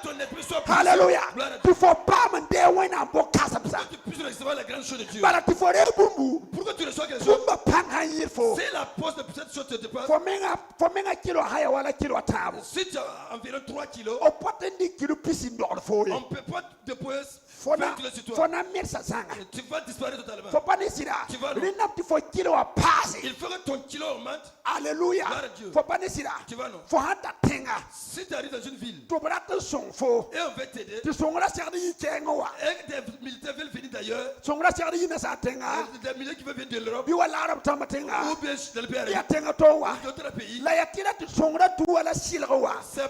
ton esprit soit puissant. Hallelujah. Gloire à Dieu. Tu faut pas me dire when I'm bokasabsa. Tu puisses recevoir les grandes choses de Dieu. But tu faut rebumbu. Pour que tu reçois quelque chose, Bumba panga yirfo. c'est la pose de cette chose te dépasse. For menga kilo haya wala kilo tabu. Si tu as environ 3 kilos, O potendi kilo pisi ndor fo ye. on ne peut pas déposer Fona 20 kilos sur toi. fona mersa sanga. Tu vas disparaître totalement. Faut pas nesira. Tu vas non. Rina tu faut kilo a passe. Il faut que ton kilo augmente. Alléluia. Gloire à Dieu. Faut pas nesira. Tu vas non. Faut hata tenga. Si tu arrives dans une ville Tu brata son fo. et on veut t'aider, Tu songra serdi kengo wa. et des militaires veulent venir d'ailleurs, Songra serdi na sa tenga. des militaires qui veulent venir de l'Europe, Bi wala arab tamba tenga. ou bien dans le pays Ya arabe, tenga to wa. d'autres pays, La ya tira tu songra tu wala silga wa. c'est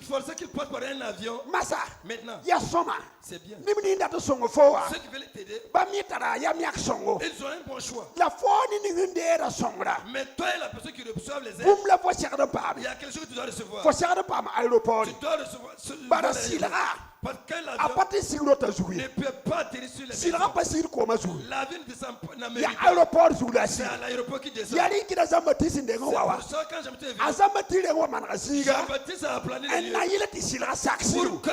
forcé qu'ils passent par un avion. Masa. Maintenant, Ya soma. c'est bien. Nimni nda to songo fo wa. Ceux qui veulent t'aider, Ba mi tara ya mi ak songo. ils ont un bon choix. La fo ni ngende songra. Mais toi et la personne qui reçoit les aides, Bum la fo serda pa. il y a quelque chose que tu dois recevoir. Fo serda pa ma aéroport. Tu dois recevoir Bara les- silga. parce que l'avion Apati siglo ta ne zuwi. peut pas atterrir sur les Silga maisons. pa sir ko ma zuwi. L'avion ne descend pas en Ya Amérique. aéroport zula C'est si. à l'aéroport qui descend. Yari kida zamba tisi C'est ndengo wawa. pour ça quand je me suis éveillé, Azamba tire ngo manaka siga. Jean-Baptiste a plané les lieux En na yile ti silga saksi. pour que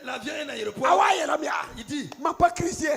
l'avion ait un aéroport. Awaye la mia. Il dit, Ma pas crisé.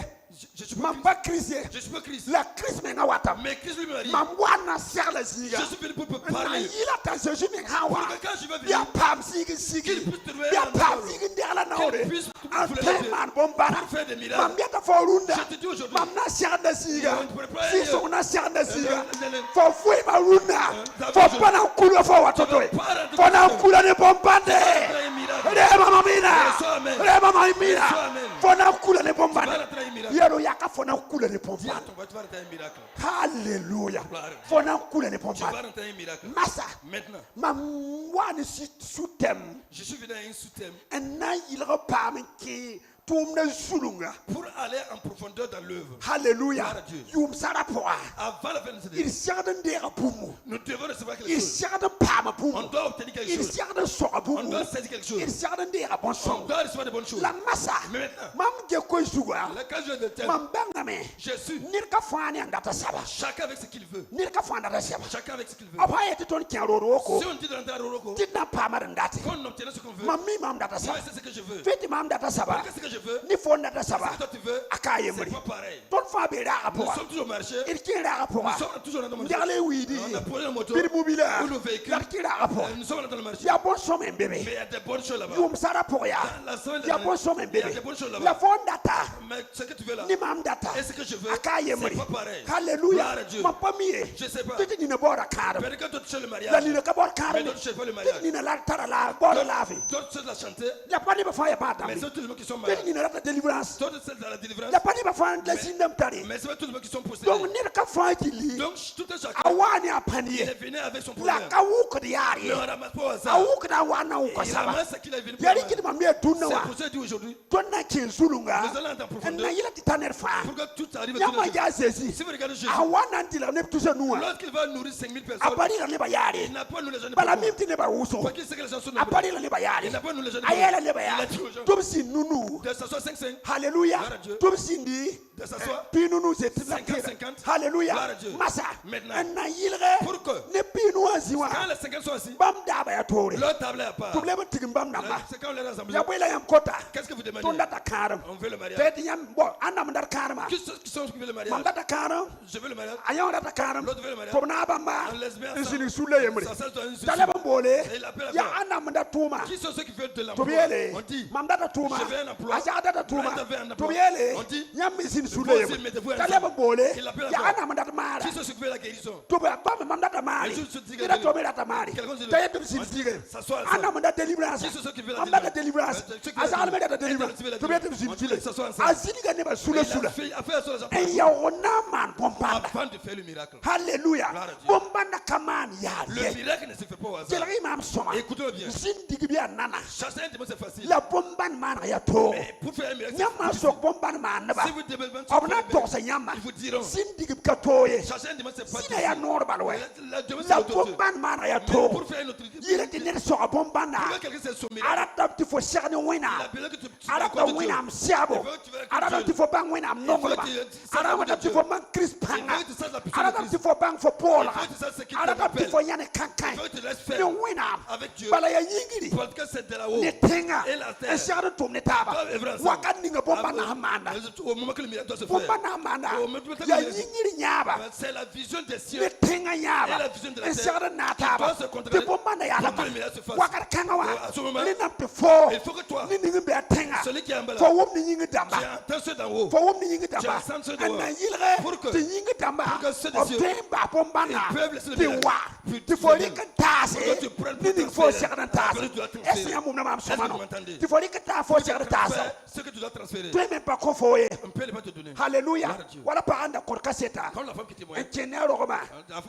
je suis pas Ma Christ. pas crisé. Je suis pas Christ. La crise me nga wata. Mais Christ lui m'a dit, Ma mwana serla siga. je suis venu pour Na parler. yila ta Jésus me hawa. Pour que quand je vais Ya venir, pam sigi sigi. qu'il puisse trouver Ya un pam endroit sigi ndela na ore. qu'il puisse En trouver la paix. man bombana. Pour faire des miracles. Mam biata fo runda. Je te dis aujourd'hui, Mam na serda siga. on ne peut pas Si aller. so na serda siga. non. Fo fui ma runda. David, Fo pana kula fo watoto. Tu vas pas rentrer Fo na dans kula ne bombande. un miracle. Reba mamina. Reçois amen. Reba mamina. Reçois amen. Fo na kula ne Tu vas bombande. rentrer un miracle. Yaro yaka fo na kula ne Dis à bombande. ton voisin, tu vas rentrer un miracle. Hallelujah. Gloire à Dieu. Fo na kula ne Tu vas bombande. rentrer un miracle. Massa. Maintenant, Mam si sutem. je suis venu à un sous-thème En na yilga pam ki tum na zulunga. pour aller en profondeur dans l'œuvre. Hallelujah. Gloire à Dieu. Yum sara poa. Avant la fin de cette Il année, sierden dera pumu. nous devons recevoir quelque Il chose. sierden pama On pumu. doit obtenir quelque Il chose. sierden soa On pumu. doit saisir quelque chose. Il sierden dera bon On son. doit recevoir de bonnes choses. La massa. Mais maintenant, Mam je koy suga. là, quand je de thème, Mam bangame. je suis Nirka fani andata saba. chacun avec ce qu'il veut. Nirka fani andata saba. Chacun avec ce qu'il veut. Apa yete ton kiaroro ko. Si on dit de rentrer à Roroko, Tidna pama ndati. qu'on obtient ce qu'on veut, Mami mam data moi saba. c'est ce que je veux. Fiti mam data saba. Parce que ce que je veux, Ni fon data ce saba. que toi tu veux, Akaye c'est muri. pas pareil. Ton fa be da Nous apoa. sommes toujours au marché, Il kira apoa. nous sommes toujours dans le marché. Ndale widi. On a posé le moto, Bir mobila. ou le véhicule, Yar kira apoa. nous sommes dans le marché. Ya bon somme Mais bébé. il y a des bonnes choses là-bas. Yum sara poya. La semaine Ya bon somme dernière, il y a bébé. des bonnes choses La là-bas. fon data. Mais ce que tu veux là, Ni mam data. et ce que je veux, Akaye c'est muri. pas pareil. Hallelujah. Gloire à Dieu. Ma pamie. Je sais pas. Titi ni ne bora kara. Peut-être que toi tu sais le La mariage, ni ne ka bora mais kara. d'autres ne sais pas le Titi mariage. ni ne la tara la bora la fi. D'autres sais la chanter, La pani ba fa ya ba mais tambi. c'est tous les gens qui sont Titi malades. ni ne la délivrance. D'autres sais dans la délivrance, La pani ba fa la sindam tari. mais c'est pas tous les gens qui sont possédés. Donc ni ne ka fa ki li. Donc tout un chacun, Awani apani. il est venu avec son La problème. ka wuko di Ne yari. ramasse pas au hasard. Awuko da wana wuko Il saba. ramasse ce qu'il est venu pour Yari faire. ki ma me tunna C'est wa. pour ça que je dis aujourd'hui, Tonna ki zulunga. nous allons entrer en En profondeur na yila ti taner fa. pour que tout arrive à Nyama tout ya sesi. Si vous regardez Jésus, Awana ndila ne tusa nuwa. lorsqu'il va nourrir 5000 personnes, Apani la ne ba il yari. n'a pas nous les gens de Bala pouvoir. mimti ne ba wuso. Parce qu'il sait que les gens sont Apani nombreux. la ne ba yari. Il n'a pas nous les gens de Ayela ne pouvoir. ba Il a yari. dit aux gens Tumsi nunu. de s'asseoir 5-5, Hallelujah. Gloire à Dieu. Tumsi ndi. de s'asseoir. Pinunu c'est 50-50. Hallelujah. Gloire à Dieu. Massa. Maintenant. En na yilre. Pour que Ne pinu aziwa. quand les 50 sont assis, Bam daba ya tore. leur table est à part. Tuble ba tigim bam namba. C'est quand on les rassemble. Ya bwela yam kota. Qu'est-ce que vous demandez? Tunda ta karam. On veut le mariage. Tedi yam bo anam dar karma. Qui sont ceux qui veulent le mariage? Mam data karam. Je veux le mariage. Ayon data karam. L'autre veut le mariage. Fobna bamba. Un lesbien, ça. Isini sule yemre. Ça sert à une Dale ba mbole. Et il appelle à Ya faire. anam da tuma. Qui sont ceux qui veulent de l'emploi? Tobiele. On dit. Mam data tuma. Je veux un emploi. Aja data tuma. Brenda veut un emploi. Tobiele. On dit. Yam isini Vous sule aussi, yemre. mettez-vous Dale ensemble. ba mbole. Il appelle à Ya faire. anam data mara. Qui sont ceux qui veulent la guérison? Toba bam mam data mari. Mais je dis que- Ira tobe data mari. Quelqu'un dit- Taye tum sin sige. S'asseoir ensemble. Anam data délivrance. Qui sont ceux qui veulent la Mam data délivrance? délivrance. Ceux qui veulent la Azal me data délivrance. délivrance. Ceux qui veulent la Tobe tum sin délivrance. On sige. dit, s'asseoir ensemble. Azili ga ne ba sula Il a sula. fait affaire sur les En apôtres ya ona man pompanda. avant de faire le miracle. Hallelujah. Gloire à Dieu. Bombanda kaman ya. Le miracle ne se fait pas au hasard. Jelari mam soma. Écoutez bien. Zin digbi nana. Chasser un démon, c'est facile. La bomban man ya to. Mais Et pour faire un miracle, Yama sok bomban manaba. si vous devez même Obna tosa yama. ils vous diront. Sindigib katoye. Cherchez un dimanche, c'est pas Sina ya difficile. normal ouais. La demande, c'est La l'autorité. bomban mana ya Mais to. pour faire une autre Yile ti ner so bomban na. pour que quelqu'un s'est soumis, il a Arata ti fo shagni wina. besoin que tu Arata racontes Dieu. wina am siabo. Arata ti fo bang wina am nongolba. Arata ti fo man Chris panga. Arata ti fo bang fo Paul. Arata ti fo yane kankan. Il faut que tu laisses Ni faire wina. avec Dieu. Bala ya yingiri. Parce que c'est de là-haut. Ni tenga. Et la terre. E shagni tum ni taba. Toi, Evra, ça. Wakat ninga bomban na hamanda. Au moment que le miracle doit se Bomban faire, na hamanda. Au moment que le Ya miracle- yingiri nyaba. c'est la vision des cieux. Ni tenga Et nyaba. la vision de la E terre shagni na qui taba. doit se contrarier Ti bomban na ya pour que lama. le miracle se fasse. Wakat kanga wa. À ce moment, Ni nam te fo. il faut que toi, Ni ninga be tenga. celui qui est en bas là, Fo wom ni yingi damba. tu entends ceux d'en haut. Fo wom ni yingi damba. sens ceux de haut. Ana yilre. Pour que- Ti yingi damba. pour que ceux des cieux, Obtain ba bombana. ils peuvent laisser le Ti miracle. wa. Puis Ti tu fo le li donnes. kan tase. Pour que tu prennes pour Ni ni fo transférer. shagna tase. Pour que tu dois transférer. Est-ce que yamum na mam Est-ce que somano? vous m'entendez? Ti fo li kan ta fo shagna tase. Fais ce que tu dois transférer. Tu même pas ko fo ye. On peut ne pas te donner. Hallelujah. Gloire à Dieu. Wala pa anda kor kaseta. Comme la femme qui témoigne, Encene rogoma.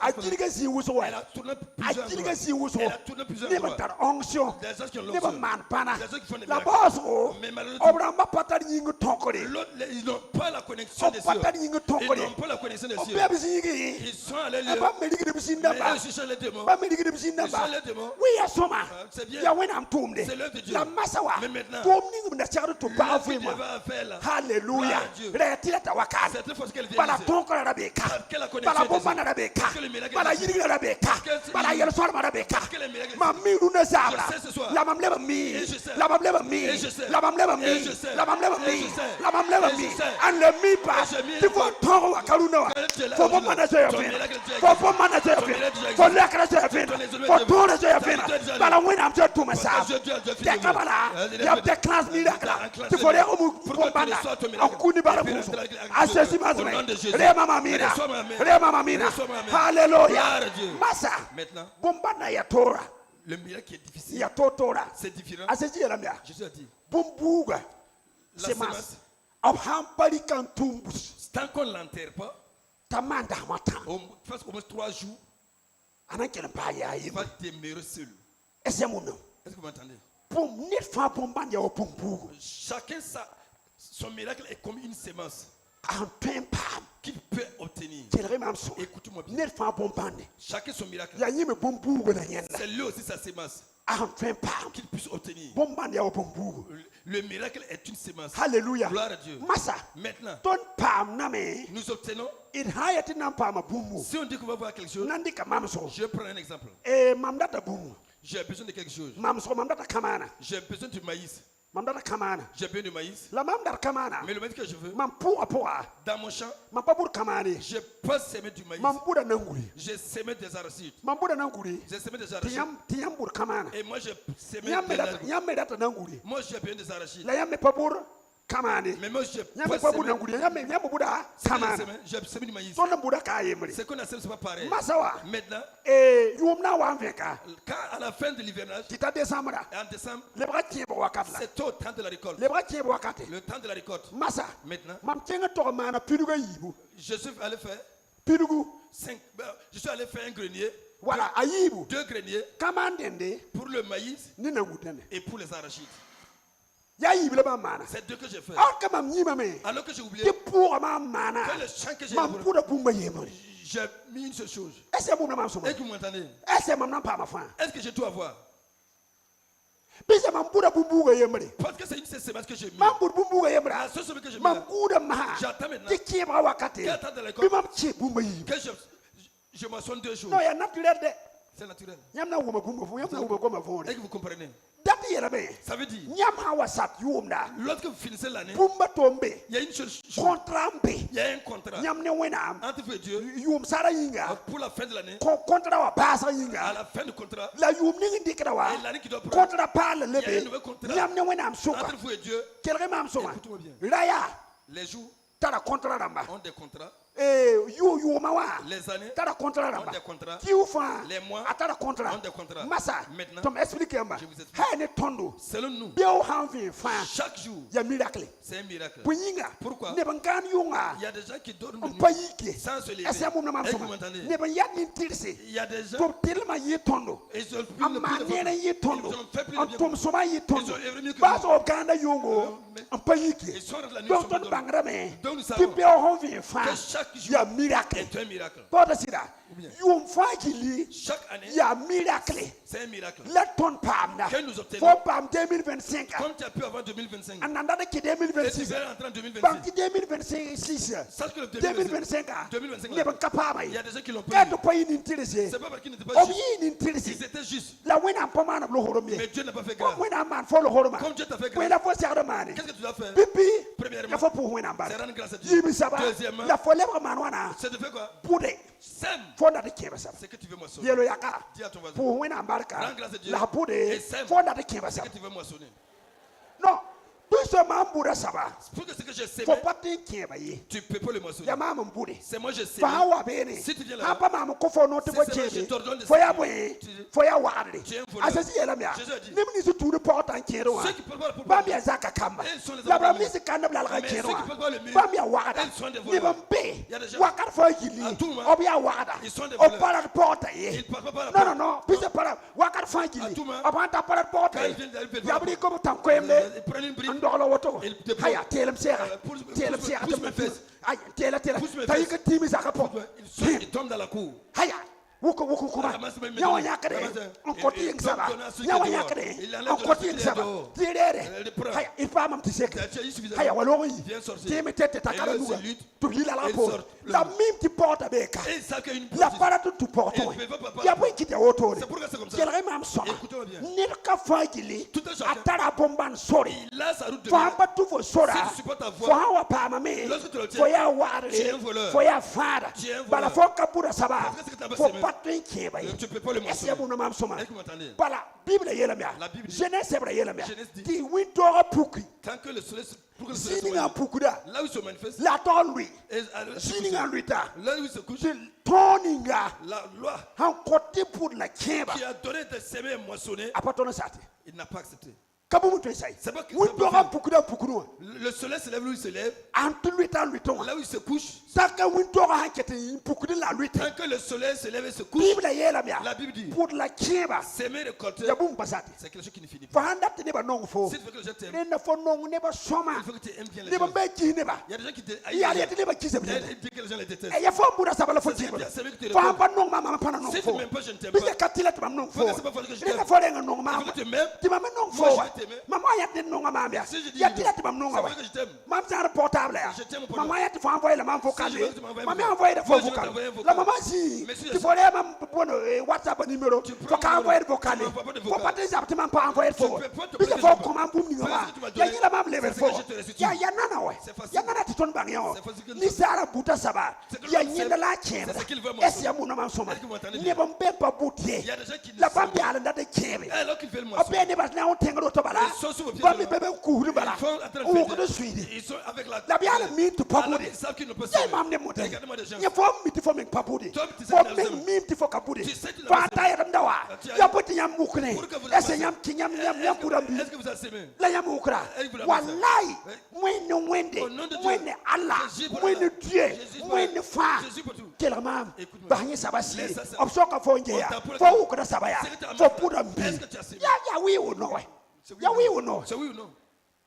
A jirga si wuso wa. elle a tourné A plusieurs jirga endroits. si wuso. Elle a tourné plusieurs Ne endroits. ba tar onction. Des gens qui ont Ne ba l'onction. man pana. Des gens qui font des La miracles. boss o. Mais malheureusement, Obramba patar yingi tonkore. l'autre, ils n'ont pas la connexion des O cieux. patar yingi Ils tonkore. n'ont pas la connexion des O cieux. bebe yingi. Ils sont allés E lieu. ba meligi de bisinda Mais ba. eux, ils cherchent les démons. Ba meligi de bisinda Ils ba. sont les démons. Oui ya soma. C'est bien. Ya wena am tumde. C'est l'œuvre de Dieu. La masawa. Mais maintenant, Tom ningi na charo to ba L'œuvre que afu Dieu moi. va faire là. Hallelujah. Gloire à Dieu. Retira tawakkal. C'est une fois qu'elle vient Bala ici. tonkora rabeka. Parce qu'elle a connexion Bala des bomba cieux. na rabeka. Parce que le miracle Bala est ici. yiri rabeka. que- Bala yel sol ma rabeka. que le miracle est Ma ici. miru na zabra. Je sais ce soir. La mamleba mi. Et je sais. La mamleba mi. Et je sais. La mamleba mi. Et je sais. La mamleba Et mi. je sais. La mamleba Et mi. je sais. And le mi pa. Et je m'y Tu faut réponds. toro wa karuna wa. Quand tu es là, Faut tu es bomba là. na zoya Ton fina. miracle déjà Faut existe. bomba na zoya Ton fina. miracle déjà Faut existe. lekra zoya fina. Ton les Faut autres toro zoya déjà fina. existe. Bala wena am zoya tuma Parce sa. que Dieu a fait Te le kabala. miracle. Ya te class miracle. enclenché Tu faut le le miracle. mu Pour que bomba tu na. reçois ton miracle. Akuni bala Et puis, buso. avec- Asesi au nom mazme. de Jésus. Re mama mina. Reçois ma main. Re mama mina. Reçois ma main. Gloire Hallelujah. à Dieu. Masa. Maintenant, Bomba na ya tora. le miracle qui est difficile, Ya totora. c'est différent. Asesi ya lamya. Jésus a dit, Bumbuga. la Semas. semence, Of hampali kan tumbus. tant qu'on ne l'enterre pas, Tamanda matan. fasse au moins 3 jours, Anankele pa ya il yi. va demeurer seul. Ese muno. Est-ce que vous m'entendez? Pum net fa bomba ya o bumbuga. Chacun, son miracle est comme une semence An pem pam. qu'il peut obtenir. Kelre mam so. Écoute-moi bien. Net fa bomba ne. Chacun son miracle. Ya yime bumbuga na yenda. C'est lui aussi sa semence An pem pam. qu'il puisse obtenir. Bomba ya o bumbuga. Le miracle est une semence. Hallelujah. Gloire à Dieu. Masa. Maintenant, Ton pam na me. nous obtenons. It hayati nam pam bumbu. Si on dit qu'on va voir quelque chose, Nandi ka mam so. je prends un exemple. E mam data bumbu. J'ai besoin de quelque chose. Mam so mam data kamana. J'ai besoin du maïs. Mam data kamana. J'ai besoin du maïs. La mam data kamana. Mais le maïs que je veux, Mam pua. dans mon champ, Mam papur kamani. je peux semer du maïs. Mam buda nanguri. J'ai semé des arachides. Mam buda nanguri. J'ai semé des arachides. Tiyam bur kamana. Et moi, j'ai semé Nyam des arachides. me data nanguri. Moi, j'ai besoin des arachides. La yam me papur kamani. Mais moi, je Nyam peux me papur semer. nanguri. Nyam buda kamana. J'ai semé du maïs. Son buda kayemri. Ce qu'on a semé, c'est pas pareil. Masawa. Maintenant, Yum na wa veka. quand à la fin de l'hivernage, Tita décembre. en décembre, Le bras tient wakat la. c'est au temps de la récolte. Le bras tient wakate. Le temps de la récolte. Masa. Maintenant, Mam tenga to mana piduga yibu. je suis allé faire Pidugu. je suis allé faire un grenier, Voilà, ayibu. 2 greniers Kamandende pour le maïs ni nangutene. et pour les arachides. Ya yibu le mana. C'est 2 que j'ai fait. Ah kama nyima me. Alors que j'ai oublié, Ti pour ma mana. quand le champ que j'ai Mam labouré, puda bumba yemri. j'ai mis une seule chose. Ese bumba mam soma. Est-ce que vous m'entendez? Ese mam na pa ma fa. Est-ce que j'ai tout à voir? Bise mam puda bumbuga yemri. Parce que c'est une seule semence que j'ai mis. Mam pud bumbuga yemri. La seule semence que j'ai mis Mam là, kuda ma. j'attends maintenant Ti kiebra wakate. Quel temps de l'école? Bi mam che bumba yibu. que je moissonne 2 jours. No ya naturel de. C'est naturel. Nyam na wuma bumba fu, yam na wuma goma fu. Est-ce que vous comprenez? Dati yera be. Ça veut dire, Nyam ha wasat yumda. lorsque vous finissez l'année, Bumba tombe. il y a une seule chose. Contrat mbe. Il y a un contrat Nyam ne wenam. entre vous et Dieu. Yum sara yinga. Pour la fin de l'année, Contrat wa basa à yinga. la fin du contrat, La yum ni ndikra wa. et l'année qui doit prendre Contrat parle Il y a un lebe. nouveau contrat. Nyam ne wenam soka. entre vous et Dieu, Kelre mam soma. Écoute-moi bien. Raya. les jours Tara contrat ramba. ont des contrats. Les années Tara contrat ont là-bas. des contrats. Qui ou fa? Les mois Atara contrat. ont des contrats. Massa. Maintenant, Tu m'expliques-moi. je vous explique. Hey, ne tondo. selon nous, Bio hanvi fa. chaque jour, Il y a miracle. c'est un miracle. Punyinga. Pourquoi? Ne bangan yunga. Il y a des gens qui dorment On de nuit payike. sans se lever. Est-ce que mon Est-ce que vous m'entendez? Ne ban yad ni tirse. Il y a des gens, Tom telma yi tondo. ils ont pris le Amma plus de nene yi tondo. Ils ont fait plus En de tom soma yi tondo. Ils ont évolué que Baso ganda yungo. mais- En payike. Ils sont dans la nuit, Donc ils sont ton dans- bangrame. Donc nous Qui savons bio hanvi fa. que chaque Il y a jour miracle. est un miracle. Porte sida. bien. Yum fa kili. Chaque année, Il y a miracle. c'est un miracle. Let ton pam na. Que nous obtenons. Faut pam 2025. Comme tu as pu avant 2025, Ananda de ki et tu 2026. vas entrer en 2026. Banki 2026. Sache que le 2025. 2025, Ne ban kapama il y yi. a des gens qui l'ont Ka pris. to payi ni tirese. C'est pas parce qu'ils n'étaient pas Obi justes. ni tirese. Ils étaient justes. La wena pama na lo horomie. Mais Dieu n'a pas fait grâce. Wena man fo lo horoma. Comme Dieu t'a fait Wena grâce, fo sa mani. qu'est-ce que tu dois faire? Pipi. Premièrement, Ya fo pour wena c'est ba. rendre grâce à Dieu. Yibi saba. Deuxièmement, La fo lebre man wana. c'est de faire quoi? Bude. Sème Fo na de keba saba. ce que tu veux moissonner. Yelo yaka. Dis à ton voisin Pour wena barka. Rends grâce à Dieu. La bude. Et sème Fo na de keba ce saba. que tu veux moissonner. Non. Tout ce man bude saba. Pour que ce que j'ai Faut sémé, pas te keba yi. tu peux pas le moissonner. Ya mama bude. C'est moi je sais. Fa wa bene. Si tu viens Ha là, pa mama ko fo no te bo C'est vrai, je chebe. t'ordonne de Fo ya sémer. boye. Tu- Fo ya wadre. Tu es un voleur. Asasi yela mia. Jésus a dit. Nim ni su tuuru porte en kero wa. Ceux qui peuvent pas le Bambi azaka kamba. Ils sont les La enfants. bramisi kanda bla la Mais kero ceux wa. qui peuvent pas le mur, Bambi wada. ils sont des Ni voleurs. bambe. Il y a des gens- Wakar fo gili. À tout moment, Obia wada. ils sont des O voleurs. para porte ye. Ils parlent pas par la Non porte. non non, pise para wakar fo À gili. tout moment, Obanta para porte. quand ils viennent d'arriver, Yabri ko tam ko emle. Ils prennent une brique. Ndolo woto. Ils te Haya telem sera. pousse- Telem pousse- sera. pousse mes fesses. Ay tela tela. Pousse mes Tayi fesses. ka timi zaka po. Ils tombent dans la cour. Haya. Wuko kuma. Ramasse mes Nyawa médailles. yakade. Ramasse. On koti Et- yang saba. donne à ceux qui Nyawa sont dehors. yakade. Il enlève On de koti ceux yang qui saba. sont dehors. Tirere. Elle les prend. Haya il pa mam tisek. Tu as eu suffisamment. Haya walo yi. Viens sortir. Teme tete Et takara là, nuga. c'est lutte. Tu lis la Ils po. sortent. La mime ti porte beka. Et ils savent qu'il y a une La porte. para tu porte. Ils peuvent pas parler. Ya boy kite woto. C'est pourquoi c'est comme ça. Kelere mam soma. Écoutez-moi bien. Nirka fagili. Tout un chacun. Atara bomban sori. Il a sa route de Faut vie. pas tout faut sora. Si tu supportes ta voix, Faut hawa pa mame. lorsque tu le tiens, Faut ya ware. tu es un voleur. Faut ya fara. Tu es un voleur. Bala faut kapura saba. Parce que c'est que t'as pas Faut semé. pas tout keba. Tu peux pas le Est-ce que mentionner. mon mam soma? Est-ce que vous m'entendez? Bala Bible yela mia. La Bible dit- Genèse hebra yela mia. Genèse dit- Ti wintora puki. Tant que le soleil se, pour que le soleil se Sini nga manifeste, pukuda. là où il se manifeste, La ton lui. et se Sini couche, nga luita. là où il se couche, Toninga. la loi Han kote pour la keba. qui a donné des semis moissonnés, Apatona sati. il n'a pas accepté. Kabumu to sai. C'est pas que- Wintora pukuda pukunu. Le soleil se lève là où il se lève, Antu luita luiton. là où il se couche. Saka wintora hankete pukuda la luita. Tant que le soleil se lève et se couche, Bible yela mia. la Bible dit, Pour la keba. s'aimer récolter, Yabum pasati. c'est quelque chose qui ne finit pas. Fahanda te neba nong fo. Si tu veux que les gens t'aiment, Ne na fo nong neba soma. il faut que tu aimes bien les Neba gens. beji neba. Il y a des gens qui te Il y a des neba kise Il y a bide. des que les gens les détestent. E ya fo mbura sabala fo C'est jibo. bien, c'est bien que tu les Fa récoltes. pa nong mama pana nong Si tu fo. m'aimes pas, je ne t'aime Bisa pas. katila te mam nong fo. Faut que c'est pas parce que je Ne na t'aime. fo renga nong Il mama. faut que tu m'aimes. Ti mama nong fo. Moi, je vais t'aimer. Mama ya te nong mama bia. Si je dis Ya non, tila te mam nong c'est awa. vrai que je t'aime. Mam sa portable ya. Je t'aime, mon portable. Mama ya te fo envoyer la mam fo Si kale. je veux que tu m'envoies un Mama vocal. envoyer de fo Moi, je vais vocal. t'envoyer un vocal. La mama si. Mais si Ti je fo le mam bono WhatsApp numéro. Tu Fo prends ka mon envoyer de numéro. vocal. Tu m'envoies pas de Fo vocal. pas des aptes mam pas envoyer fo. peux pas te Bisa prendre fo des comment boum ni Fais ngama. ce que tu m'as Ya donné. yila mam level C'est fo. ce que je te restitue. Ya nana wa. C'est facile. Ya nana ti ton bangyo. C'est facile que nous Ni sommes. sara buta saba. C'est que Ya nous nyenda la sommes. chemba. C'est ce qu'il veut, mon Est-ce son. ya mon mam soma. Est-ce que vous m'entendez Ne bien? bon be pas boutie. Il y a des gens qui ne La savent bambi pas. ala ndade chembe. Alors qu'ils veulent O moissonner. be ne bas na on tengro to bala. Ils sont sous vos pieds Bambi de loi. bebe kuhuru bala. Ils font en train de O faire ko des- de suidi. Ils sont avec la. La biala mi to Alors pabude. qu'ils savent qu'ils ne peuvent Ya pas. mam ne mote. Regardez-moi des gens. Ya fo mi ti fo min pabude. Toi, tu sais Fo dans le me zone. mi ti fo kabude. Tu sais tu l'as Fa pas ta ya ndawa. Tu as- Ya poti yam mukne. Pour que vous Est-ce l'avez yam passé. kinyam yam burambi. Est-ce que vous avez sémé? La yam ukra. Est-ce que vous l'avez Wallahi. passé? Mwene wende. Au nom de Dieu. Mwene Allah. Jésus pour Mwene Allah. Dieu. Jésus pour Mwene Allah. fa. Jésus pour tout. Quel mam. Écoute-moi. Bahanye sabasi. Laisse ça, c'est- Obsoka fo nje ya. On t'apprend- Fo ukra sabaya. C'est que tu as Fo marre. burambi. Est-ce que tu as sémé? Ya oui ou non. C'est Ya oui ou ou non. C'est oui ou non?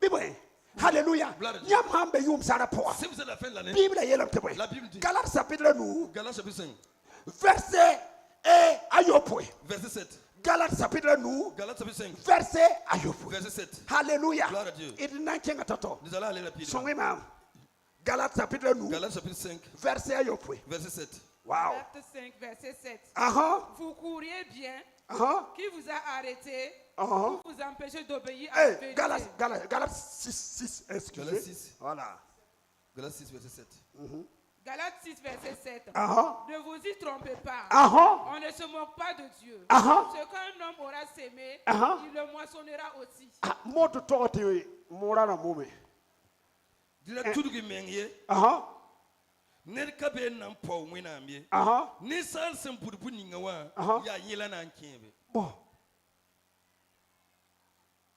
Bible. Hallelujah. Gloire à Dieu. Nyam hambe yum sara poa. Si vous êtes à la fin de l'année, Bible yelam te boy. la Bible dit, Galates chapitre nous Galates chapitre 5, verset et ayopoe. verset 7. Galates chapitre nous Galates chapitre 5, verset ayopoe. verset 7. Hallelujah. Gloire à Dieu. Et nan kenga toto. Nous allons aller rapidement. Songwe mam. Galates chapitre nous Galates chapitre 5, verset ayopoe. verset 7. Wow. Acte 5, verset 7. Vous couriez bien. Uh-huh. Qui vous a arrêté Uh-huh. pour vous empêcher d'obéir à la Hey, vérité? Galates 6, excusez. Galates 6. Voilà. Galates 6, verset 7. Galates 6, verset 7. Uh-huh. Ne vous y trompez pas. Uh-huh. On ne se moque pas de Dieu. Uh-huh. Ce qu'un homme aura sémé, Uh-huh. il le moissonnera aussi. Ah, moto tote mora na mume. Dis-le tout ce qui m'ennuie. Uh-huh. Nerka be nan po wina amie. Ni sal sem budu ningawa ya yela na nkebe. Bon.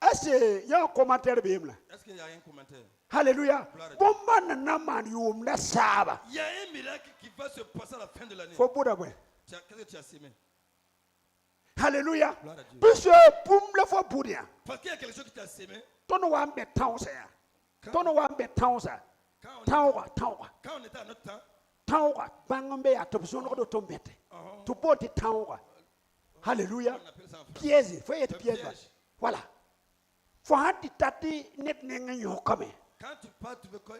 Est-ce qu'il y a un commentaire Bible? Est-ce qu'il y a un commentaire? Alléluia. Bon man na man yum na saba. Il y a un miracle qui va se passer à la fin de l'année. Faut bouda bwe. Qu'est-ce que tu as semé? Alléluia. Puisque boum le faut boudia. Parce qu'il y a quelque chose qui t'a semé. Tono wa mbe taunsa. Tono wa mbe taunsa. Taunwa. Quand on était à notre temps, taunwa bangombe ya topsono do tombete. Tu boti taunwa. Alléluia. Piège, faut être piège. Voilà. Faut hati tati net nenga yokame. Quand tu pars, tu veux quoi?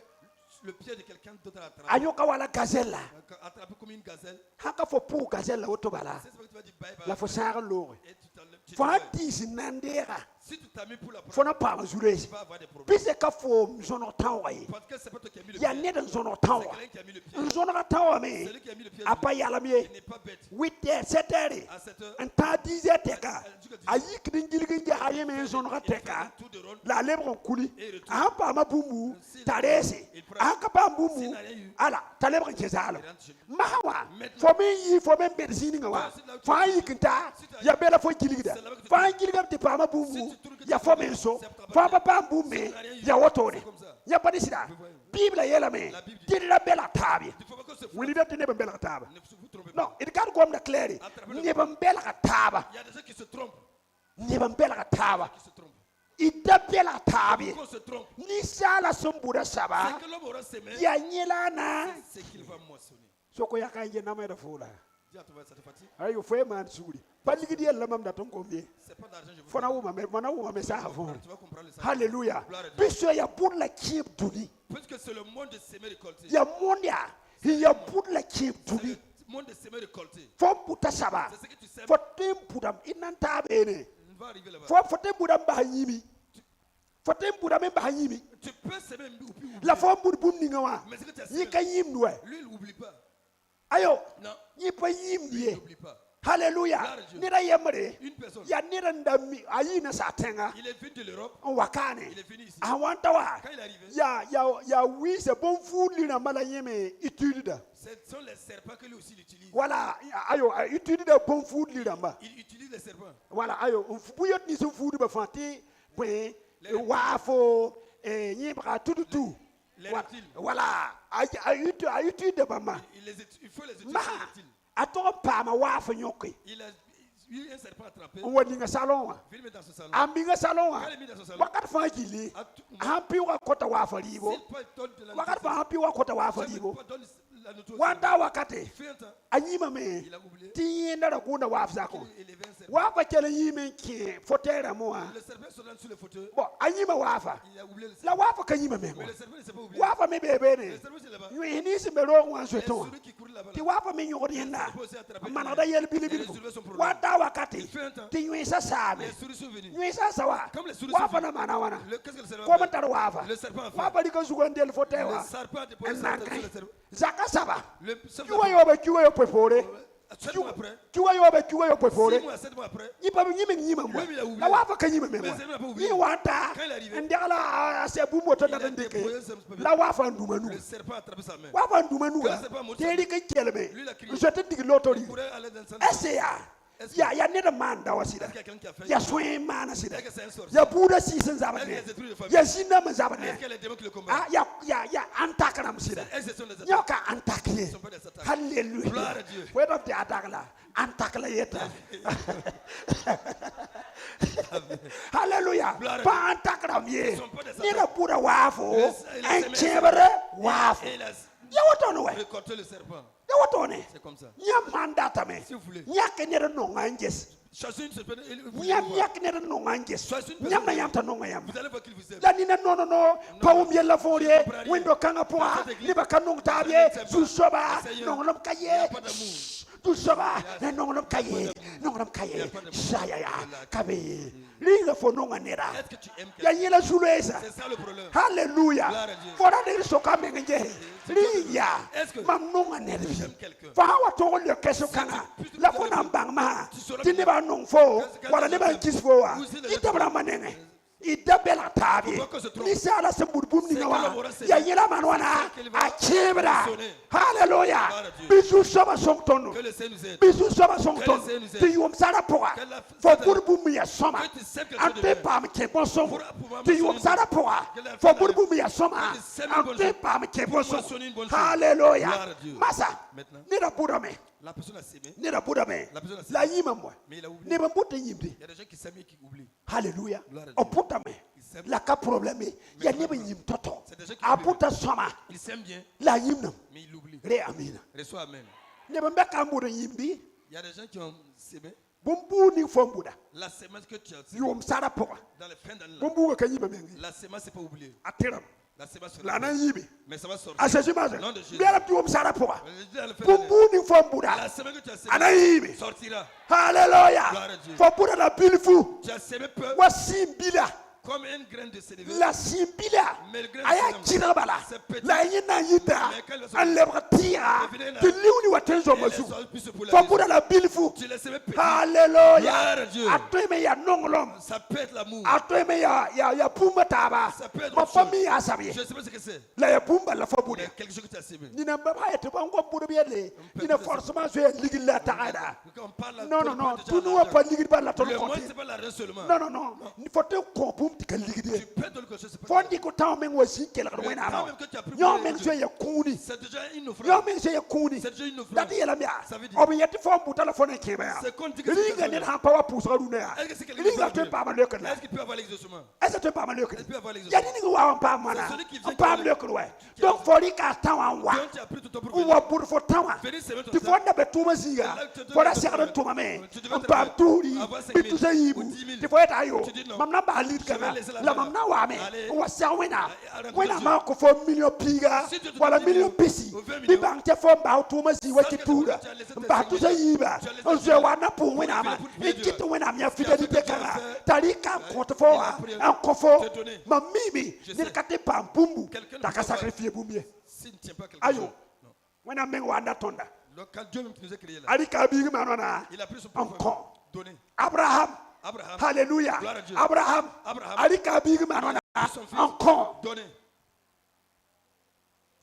Le pied de quelqu'un d'autre à attraper. Ayoka wala gazelle. Attraper comme une gazelle. Haka faut pour gazelle otobala. C'est ce que tu vas dire bye bye. La faut sara lore. Tu Faut hati sinandera. Si tu t'as mis pour la Faut na pas jouer. tu vas avoir des problèmes. Pise ka faut zono tawa yi. Parce que c'est pas toi qui as mis le Ya pied. net zono C'est tawa. quelqu'un qui a mis le pied. Zono tawa me. Celui qui a mis le pied. Apa yala Il me. n'est pas bête. 8h 7h. À 7 heures, Anta 10h teka. Ayik dingiligi aye me zono teka. tour de rôle. La lebron kuli. Ampa ma bumu. Tarese. Aka ba bumu. Ala, talebron kezalo. Mahawa. Fo me yi fo me berzini ngawa. Fa yikinta. Ya bela fo giligida. Fa giligida te pa ma bumu. Ya fo me so. Fa papa bume. Ya wotore. Ya badi sida. Bible yela me. Dilla bela tabi. Il faut pas que ce Will you ne bela taba? ne vous trompez pas. No, it can't come the clearly. Ne bela taba. Il y a des gens qui se trompent. Ne bela taba. Qui se trompent. Ida bela tabi. Pourquoi on se trompe? Ni sala sombura C'est saba. que l'homme aura semé. Ya nyelana. C'est qu'il va moissonner. Soko ya kanje na mai da fula. Dis à toi, ça te fatigue? Ayo fo man suri. Paligi di yalla mam da ton kombi. C'est pas d'argent, je vous Fona wuma me sa fo. Tu vas comprendre le ça. Hallelujah. Gloire à Dieu. Biso ya pour la kib duni. Puisque c'est le monde de semer récolter. Ya mondia. Ya pour la kib C'est duni. le monde de semer récolter. Fo puta saba. C'est ce que tu sèmes. Fo tempudam inanta bene. On va arriver là-bas. Fo tempudam ba yimi. Fo tempudam ba yimi. Tu peux semer ou puis oublier. La fo bum ningawa. Mais ce que tu as Yi semé, ka yim noe. lui, il n'oublie pas. Ayo. Non, Yi pa yim lui, il die. n'oublie pas. Hallelujah. Gloire à Dieu. Nira yemre. Une personne, Ya nira ndami ayina satenga. il est venu de l'Europe, Wakane. il est venu ici. Awantawa. Quand il est arrivé, Ya oui, c'est bon fou lina mala yeme étude. ce sont les serpents que lui aussi il utilise. Voilà, ayo étude de bon fou lina ma. Il utilise les serpents. Voilà, ayo buyot ni so fou de fanti ben wafo nyibra tout. Les reptiles. Voilà, étude de mama. Il faut les utiliser, Ma les reptiles. ato pa ma wafo nyoki. Il a eu un serpent attrapé. Woni nga salon. Il met dans ce salon. Ambinga salon. Quand il est mis dans ce salon, Wakat fa jili. Ampi wa kota wafo libo. s'il peut donner de la Wakat fa ampi wa kota wafo nourriture, libo. s'il peut donner la nourriture, Wanda wakate. il fait un temps, Anyima me. il a oublié. Tienda da kunda wafo zako. Il élevait un serpent. Wafa kele yime ki fotera moa. Le serpent se donne sur le fauteuil. Bon, anyima wafa. Il a oublié le La serpent. wafa kanyima me. Mais le serpent ne s'est pas oublié. Wafa me bebe Le ne. serpent c'est là-bas. Ywe ni se mero wan Les sweto. souris qui courent là-bas. Ti wafa me nyori na. Il peut aussi attraper. Mana da yel bili Et bili. résoudre son problème. Wanda wakati. Il fait un temps. Ti ywe sa same. Les souris sont venues. Ywe sa sawa. Comme les souris Wafa sont na mana wana. Qu'est-ce que le serpent Comment fait? tar wafa? Le serpent a fait. Wafa di ko sugandel Le fotewa. serpent a déposé sa tête sur le serpent. Zaka saba. Le serpent Kiwa yo pepore. 7 mois après, Kiwa yo pepore. 6 mois, 7 mois après, Ni pa nyime nyima mo. Lui, il a oublié. La wafa kanyima me mo. Mais c'est même pas oublié. Ni wanta. Quand il est arrivé, Ndala se bumo to il a da ndeke. déposé son bébé. La wafa nduma nu. Le serpent a attrapé sa main. Wafa nduma nu. Quand c'est pas mon Teri ke kelme. Lui, il a crié. Je te dis l'autorité. Il pourrait aller dans le centre. Ese ya ne da man da wasida. Est-ce qu'il y a quelqu'un qui a fait? Ya soin man sida. Est-ce que c'est un sorcier? Ya buda si sen Est-ce zabane. qu'il y a des trucs de famille? Ya sinna man Est-ce zabane. qu'il y a les démons qui le combattent? Ah ya antakram sida. Est-ce que ce sont des attaques? Nyoka antakle. Ce sont pas des attaques. Hallelujah. Gloire à Dieu. Where of the atakla? Antakla yeta. Hallelujah. Gloire à Pa antakram ye. Ce sont pas des Ni da buda wafo. Il a semé En chebere wafo. Et il a Ya wotono we. récolté le serpent. Ya wotone. C'est comme ça. Nya mandata me. Si vous voulez. Nya kenere no nganjes. Choisissez une serpent. Nya kenere no nganjes. Nya na yam ta no ngayam. Vous allez voir qu'il vous aime. La nina no. Pawum yella forie. Windo kanga poa. Liba kanong tabie. Susoba. Nongolom kaye. Susoba. Nongolom kaye. Nongolom kaye. Shaya ya. Kabe. Linga fo nonga nera. Est-ce que tu aimes Ya quelqu'un? yela sulesa. C'est ça le problème. Hallelujah. Gloire à Dieu. Fora de soka mengenje. Liya. Est-ce que Mam nonga nervi. j'aime quelqu'un? Fa hawa to le keso kana. La fona mbang ma. Ti ne ba nong fo. Wala ne ba kis fo wa. Ita bra manenge. ida bela tabi ni sala se burbum ni ngawa ya yela manwana a chebra hallelujah bisu soba songtono bisu soba songtono ti yom sara poa fo burbum ya soma ante pam ke boso ti yom sara poa fo burbum ya soma ante pam ke boso hallelujah masa ni da budame La personne a sémé. Ni da budame la yima moi ni ba butte yimdi Il y a des gens qui sèment et qui oublient. hallelujah o putame la ka problème ya ne ba yim toto a puta soma Il sème bien, la yimna mais il oublie. re amina Reçois amen. ne ba mbeka mbuda yimbi Il y a des gens qui ont sémé. bumbu ni fombuda La sémence que tu as sémé yom sara poa dans les fins d'année, bumbu ka yima mengi la sémence, c'est pas oublié. atiram La sémence la sera nan yibi mais ça va sortir. asejima Nom de Jésus. biara yom sara poa Dans les fins d'année, bumbu ni fombuda la sémence que tu as sémé ana yibi sortira. hallelujah Gloire à Dieu. fombuda la bilfu Tu as sémé peu wasimbila comme une graine de sénévé. la simbila Mais le grain de aya sénévé, kira bala c'est petit. la yina yita Mais quand le an lebra tira Et venez là. te liwni watenzo Et les masu sols puissent pour la fombuda la bilfu Tu les sémé petit. hallelujah Gloire à Dieu. atoy me ya nongolom Ça peut être l'amour. atoy me ya pumba taba Ça peut être ma autre chose. famille asabi Je ne sais pas ce que c'est. la ya pumba la fombuda Mais quelque chose que tu as sémé. nina mbaba ya te bango budu biele nina forcément je ligi la taada Quand on parle non non non tu ne vas pas ligi par la ton Le moins, côté c'est pas l'argent seulement. non non non il faut te compum ti kan ligi Tu de peux donner quelque chose, c'est pas fondi ko taw men wasi kel ko wena temps ma même que tu as pris yo pour men les so ya kuni C'est déjà une offrande. yo men so ya kuni C'est déjà une offrande. dati yela mia Ça veut dire- obi yeti fo buta la fone ke ba C'est qu'on dit que ringa c'est ne ha pa wa pusra du ne ya Est-ce que c'est quelqu'un ringa qui te peut pa ma le kan Est-ce qu'il peut avoir l'exaucement? est-ce que pa ma le kan Est-ce qu'il peut avoir ya l'exaucement? ni wa pa mana C'est celui qui vient pa qui- le kan wa donc fori ka taw an wa Donc tu as pris tout ton pour wa bur fo taw Venez semer ton ti sang. fo na be tuma ziga Là, tu te fo la donnes- sekra tuma me Tu devais on te pa faire turi avoir 5 bitu 000 sa yibu ou 10 000. ti fo eta yo Tu dis non. mam na ba lit Je vais kana laisser la la main. mam na wa me Allez. wa sa wena Allez, wena Dieu. ma ko fo million piga Si tu te wala donnes million 10 pisi ou 20 bi millions, bang te fo ba tuma zi wa ça, ti que tura tu as laissé tes ba 5 tu sa 000. yiba Tu as laissé on tes se 5 000. wa na pour wena ma pour e Dieu. kitu wena mi Tu as fidélité fait, tu as kana fait. tari ka compte fo Il a wa pris- en kofo te donné. ma mimi Je ne sais. ka te pam bumbu Quelqu'un ne ta peut ka pas- sacrifier bumbu S'il ne tient pas quelque ayo chose. Non. wena men wa na tonda Donc, quand Dieu même qui nous a créés là, ali ka bi ma nona il a pris son propre encore donné. Abraham Abraham, Alléluia. Gloire à Dieu. Abraham. Abraham. Ali kabigi manona. son fils. Encore. Donné.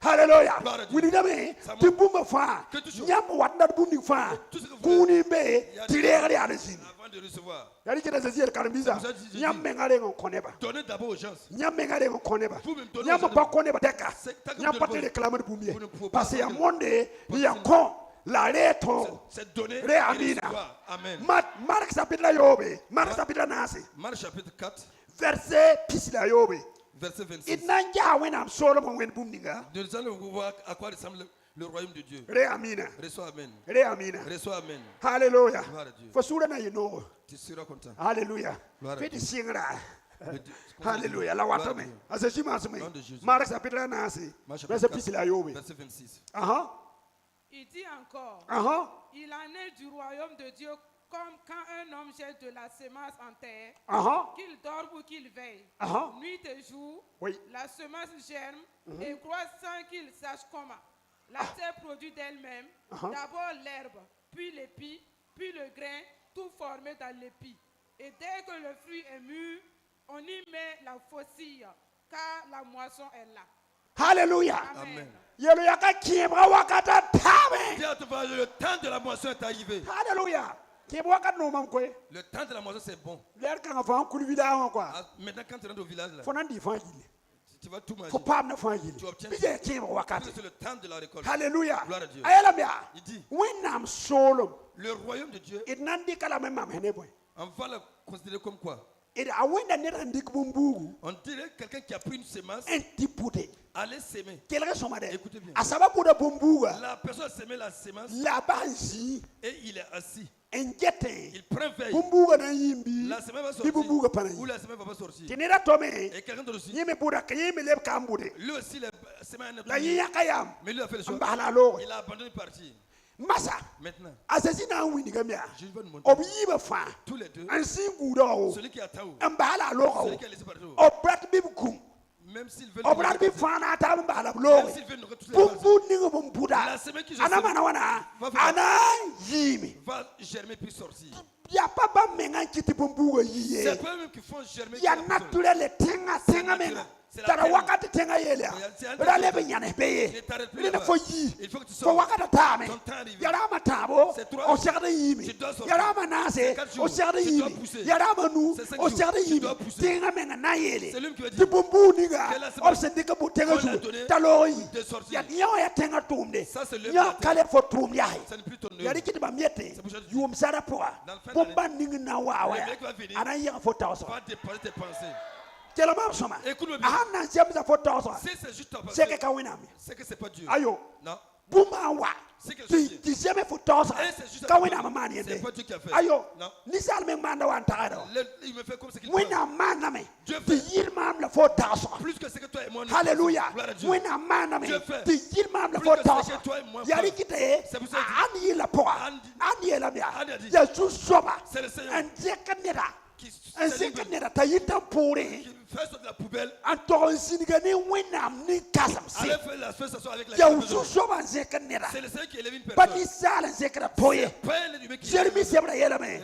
Hallelujah. Gloire à Dieu. Wini dame. Ça Ti monte. bumba fa. Que tout chose. Nyam wadna bumni fa. Tout ce que vous voulez. Kuni be. Il y a Tirere alezini. Avant de recevoir, Yali kida zazir karmiza. C'est pour ça que je dis- Nyam mengare ngon koneba. donnez d'abord aux gens. Nyam mengare ngon koneba. Vous-même donnez Nyam aux gens. ba koneba teka. C'est- tant que Nyam vous pas ne te réclamer de bumie. vous ne pouvez pas Parce que ya avoir de- monde ya kon la reto. C'est donné Re et amina. recevoir. Amen. Marc chapitre la yobe. Marc chapitre nasi. Marc chapitre 4, Verset pis la yobe. verset 26. Inanja when am Solomon when bumninga. Nous allons voir à quoi ressemble le royaume de Dieu. Re amina. Reçois Amen. Re amina. Reçois Amen. Hallelujah. Gloire à Dieu. For sura na you know. Tu seras content. Hallelujah. Gloire à Feti Dieu. singra. Le Dieu- Hallelujah. La Gloire à watome. Dieu. Asashima asme. Nom de Jésus. Mark chapitre nasi. Marc chapitre Verset 4, pis la yobe. verset 26. Aha. Il dit encore, Aha. il en est du royaume de Dieu comme quand un homme jette de la semence en terre, Aha. qu'il dorme ou qu'il veille, Aha. nuit et jour, Oui. la semence germe et croît sans qu'il sache comment. La terre produit d'elle-même d'abord l'herbe, puis l'épi, puis le grain, tout formé dans l'épi. Et dès que le fruit est mûr, on y met la faucille, car la moisson est là. Hallelujah. Amen. Amen. Yelo yaka kiebra wakata tame. Dis à ton frère, le temps de la moisson est arrivé. Hallelujah. Kiebra wakata no mam kwe. Le temps de la moisson, c'est bon. L'air quand on va kulvida on quoi. Ah, maintenant, quand tu rentres au village, là, Faut nan di fangili. tu vas tout manger. Faut pas na fangili. Tu obtiens. Bije kiebra wakata. Parce que c'est le temps de la récolte. Hallelujah. Gloire à Dieu. Ayala mia. Il dit, When am solom. le royaume de Dieu, It nandi kala même mam hene boy. on va le considérer comme quoi? It awenda nera ndik bumbugu. On dirait quelqu'un qui a pris une semence, Entipute. allait s'aimer. Kelere somade. Écoutez bien. Asababu da bumbuga. La personne a semé la semence La banzi. et il est assis. Enjete. Il prend veille. Bumbuga na yimbi. La semence va Di sortir. bumbuga pana Ou yi. la semence va pas sortir. Tinira tome. Et quelqu'un d'autre aussi. Yeme buda kayeme leb kambude. Lui aussi, la semence La est yiya kayam. Mais lui a fait le choix. Mbala lo. Il a abandonné de partir. Masa. Maintenant, Asasi na wini gamia. je vais nous montrer. Obi yiba fa. Tous les deux. Ansi gudo. Celui qui a Taou. Mbala lo. Celui qui a laissé partir. Obrat bibukum. Même s'ils veulent obrar bi fana ta ba la lo même s'ils veulent nous retrousser les bumbu ningo bumbuda la semaine qui je ana sais mana wana ana yimi va germer puis sortir. ya papa menga kiti bumbu yiye C'est pas eux-mêmes qui font germer. ya naturel tenga menga tara wakati tenga yele rale be nyane beye le fo yi Il faut que tu fo sortes. wakati tame Ton temps arrivé. ya rama tabo C'est 3 o jours. serde yimi Tu dois sortir. ya rama nase C'est 4 jours. o serde Tu dois yimi pousser. ya rama nu C'est 5 o jours. serde Tu yimi dois pousser. tenga menga na yele C'est lui qui va dire. ti bumbu niga Quelle est la semaine o se dika bu tenga qu'on ju l'a donné talo yi de sortir. ya nyaw ya tenga tumde Ça, c'est le nya matin. kale fo tum ya Ça n'est plus ton ya œuvre. rikiti ba miete C'est pour ça que je dis. yum sara poa Dans le fin bomba ninga na wa Le mec va venir. ana ya fo tawso Va déposer tes pensées. Tell them soma. Écoute-moi bien. Aham na siam za photo so. Si c'est juste ta pensée, C'est que kawina mi. c'est que c'est pas Dieu. Ayo. Non. Buma wa. C'est quelque Ti chose. ti siam photo so. Et c'est juste Kawina mama ni C'est ende. pas Dieu qui a fait. Ayo. Non. Ni sal me manda wan tagado. Il me fait comme ce qu'il Wina peut. mana me. Dieu Ti fait. yir mam la photo so. Plus que ce que toi et moi nous Hallelujah. faisons. Gloire à Dieu. Wina mana me. Dieu fait. Ti yir mam la Plus que photo ce que so. toi et moi Yari faisons. kite. C'est pour ça que An yi la poa. An- An yi la mia. An a dit. Ya su soba. C'est le Seigneur An zeka neda. qui An zeka neda ta yita pore. fait sur la poubelle. An toron sinigani wina ni kasam si. Allez faire la association avec la Ya personne. usu soba zeka neda. C'est le Seigneur qui élève une Bani personne. sala zekra toye. Pas l'ennemi qui Jeremy élève. sebra yela me.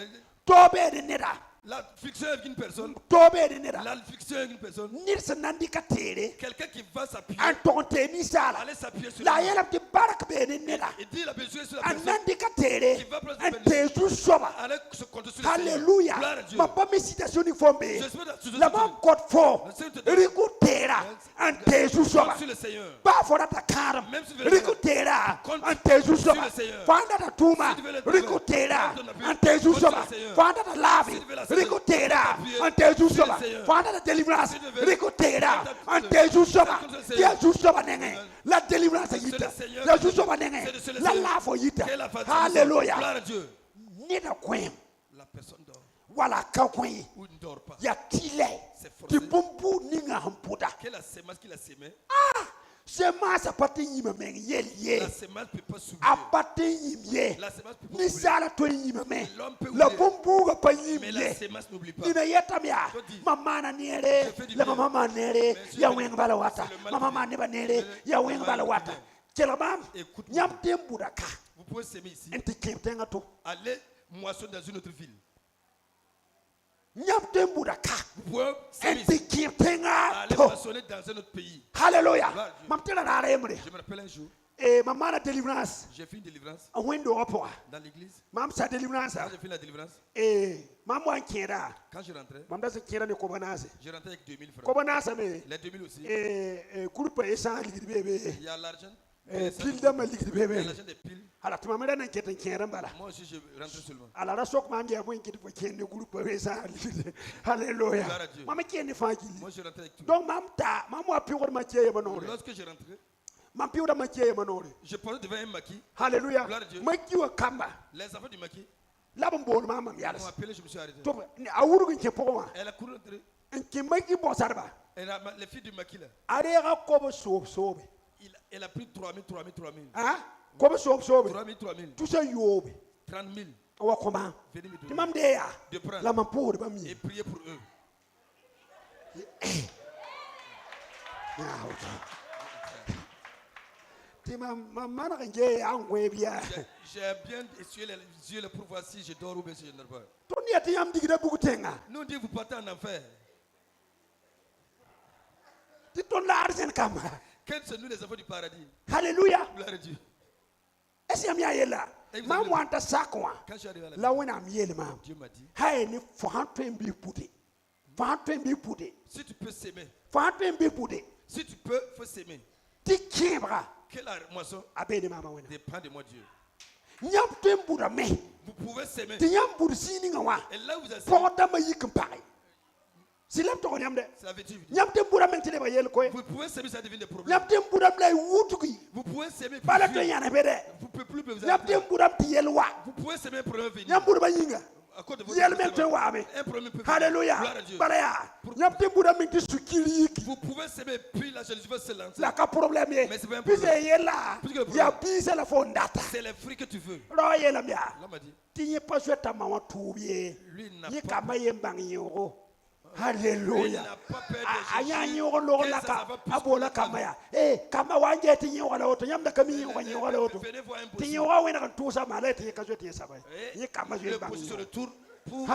Tobe de neda. La fiction avec une personne. Tobe de neda. La fiction avec une personne. Nirsa nandi katere. Quelqu'un qui va s'appuyer. Antonte ni sala. Allez s'appuyer sur La lui. yela ti barak be de neda. Il dit il a besoin sur la personne. Anandi katere. Qui va prendre Ante su soba. Allez se compter sur le Seigneur. Hallelujah. Gloire à Dieu. Ma pas mes citations ni fombe. J'espère que tu La ma code fo. Le Seigneur te donne. Rikutera. Ante su soba. Compte sur le Seigneur. Ba fora ta karam. Même si tu veux le Rikutera. Compte Ante su sur soba. le Seigneur. Fanda ta tuma. Si tu veux le Rikutera. Compte ton appui. Ante su Compte sur soba. le Seigneur. Fanda ta lavi. Si tu veux la santé. Rikutera. Appuyer. Ante su Sur soba. le Seigneur. Fanda ta délivrance. Si tu veux- Rikutera. Compte Ante su soba. Compte sur le Seigneur. Tia su soba nenge. La délivrance C'est yita. le Seigneur. La su soba nenge. C'est le La Seigneur. lafo yita. Quelle la fatigue. Hallelujah. Gloire à Dieu. Nida kwem. La personne dort Wala ka kwem. ou ne dort pas. Ya tile. C'est forcé. Ti bumbu ninga hampuda. Quelle la semence qu'il a sémé, Semence apate yima meng yel ye. la semence ne peut pas s'oublier. Apate yim ye. La semence ne peut pas Ni oublier. sala to yima me. L'homme peut La oublier. bumbu ga pa yim Mais la ye. semence n'oublie pas. Nina yeta mia. Je dis, Mama na nere. je fais du La bien. mama nere. Mais je Ya fais weng du- bala wata. c'est le mal Mama du ma bien. neba nere. Le- Ya le weng mal bala du wata. bien. Chelamam. Écoute-moi. Nyam tembuda ka. Vous pouvez s'aimer ici. Enti kemtenga to. Allez moissonner dans une autre ville. Nyam tembuda ka. Vous pouvez s'aimer Enti ici. kemtenga Allez to. moissonner dans un autre pays. Hallelujah. Gloire à Dieu. Mam tela na remre. Je me rappelle un jour, Mama na délivrance. j'ai fait une délivrance A window opo. dans l'église. Mam sa délivrance. Quand j'ai fait la délivrance, Mam wan kera. quand je rentrais, Mam da se kera ne kobanase. je rentrais avec 2000 francs. Kobanase me. Les 2000 aussi. Groupe esa ligidi bebe. Il y a l'argent. Pile da ma ligidi Il y a bebe. l'argent des piles. Ala tuma mera na keten kera bala. Moi aussi, je rentrais seulement. Ala ra sok mam dia bwen kiti fo kende groupe esa ligidi. Hallelujah. Gloire à Dieu. Mam kende fa gili. Moi, je rentrais avec tout. Donc mam ta mam wa pior ma cheye manore. Lorsque je rentrais, Mam pior ma cheye manore. je passais devant un maquis. Hallelujah. Gloire à Dieu. Ma kiwa kamba. Les enfants du maquis La bon bon mam m'ont yalas. appelé, je me suis arrêté. To awuru nche pokoma. Elle a couru entrer. Nche maki bo sarba. Les filles du maquis là, Are ko bo sobe. elle a pris 3000, 3000, 3000. Hein? Ko bo sobe. 3000, 3000. Tout ça yobe. 30 000. Wa koma. Venez me Ti donner. mam de ya. De prendre. La mam pour ba Et mi. prier pour eux. Ti mam mana nje angwe bia. J'ai bien essuyé les yeux là pour voir si je dors ou bien si je ne dors pas. To ni ati yam digida bugutenga. Nous on dit vous partez en enfer. Ti ton la arsen kama. Quels sont nous les enfants du paradis? Hallelujah. Gloire à Dieu. Esi am ya yela. Et vous Mam avez- wanta sakwa. Quand je suis arrivé à la La maison, wena am yele mam. Dieu m'a dit, Hay ni fohanto mbi puti. Fohanto mbi puti. si tu peux s'aimer, Fohanto mbi puti. si tu peux, faut s'aimer. Ti kibra. Que la moisson Abede mama wena. dépend de moi Dieu. Nyam tembuda me. Vous pouvez s'aimer. Ti nyam bur sini nga wa. Et là vous avez Porta ma yikum pare. Silam to nyam de. ça veut dire, Nyam tembuda men tile ba yel koy. vous pouvez s'aimer, ça devient des problèmes. Nyam tembuda lay wutuki. Vous pouvez s'aimer, Bala puis to fuir. yana bede. Vous pouvez plus vous Nyam appeler. tembuda ti yel wa. Vous pouvez s'aimer pour un venir. Nyam bur ba yinga. À cause de votre Yel men to wa me. un problème peut venir. Hallelujah. Gloire à Dieu. Bala ya. Nyam tembuda men ti sukili yiki. Vous pouvez s'aimer, puis la jalousie va se lancer. La ka problème ye. Mais c'est pas un Pise problème. yela. Plus que le problème. Ya pise la fondata. C'est les fruits que tu veux. Ro yela mia. L'homme a dit, Ti ye pas souhaita ma wa tubiye. lui n'a Ye pas. kama ye mbang yoro. Hallelujah. n'a pas peur de Anya juger. nyoro lo Et la ça ka va plus abola que ça. kama ya. Kama wanje ti nyoro la oto nyamda kami nyoro nyoro la oto. Venez voir un Ti possible. nyoro wena kan tusa mala ti ka joti saba. Et Ni kama le je bang. possible se retourne pour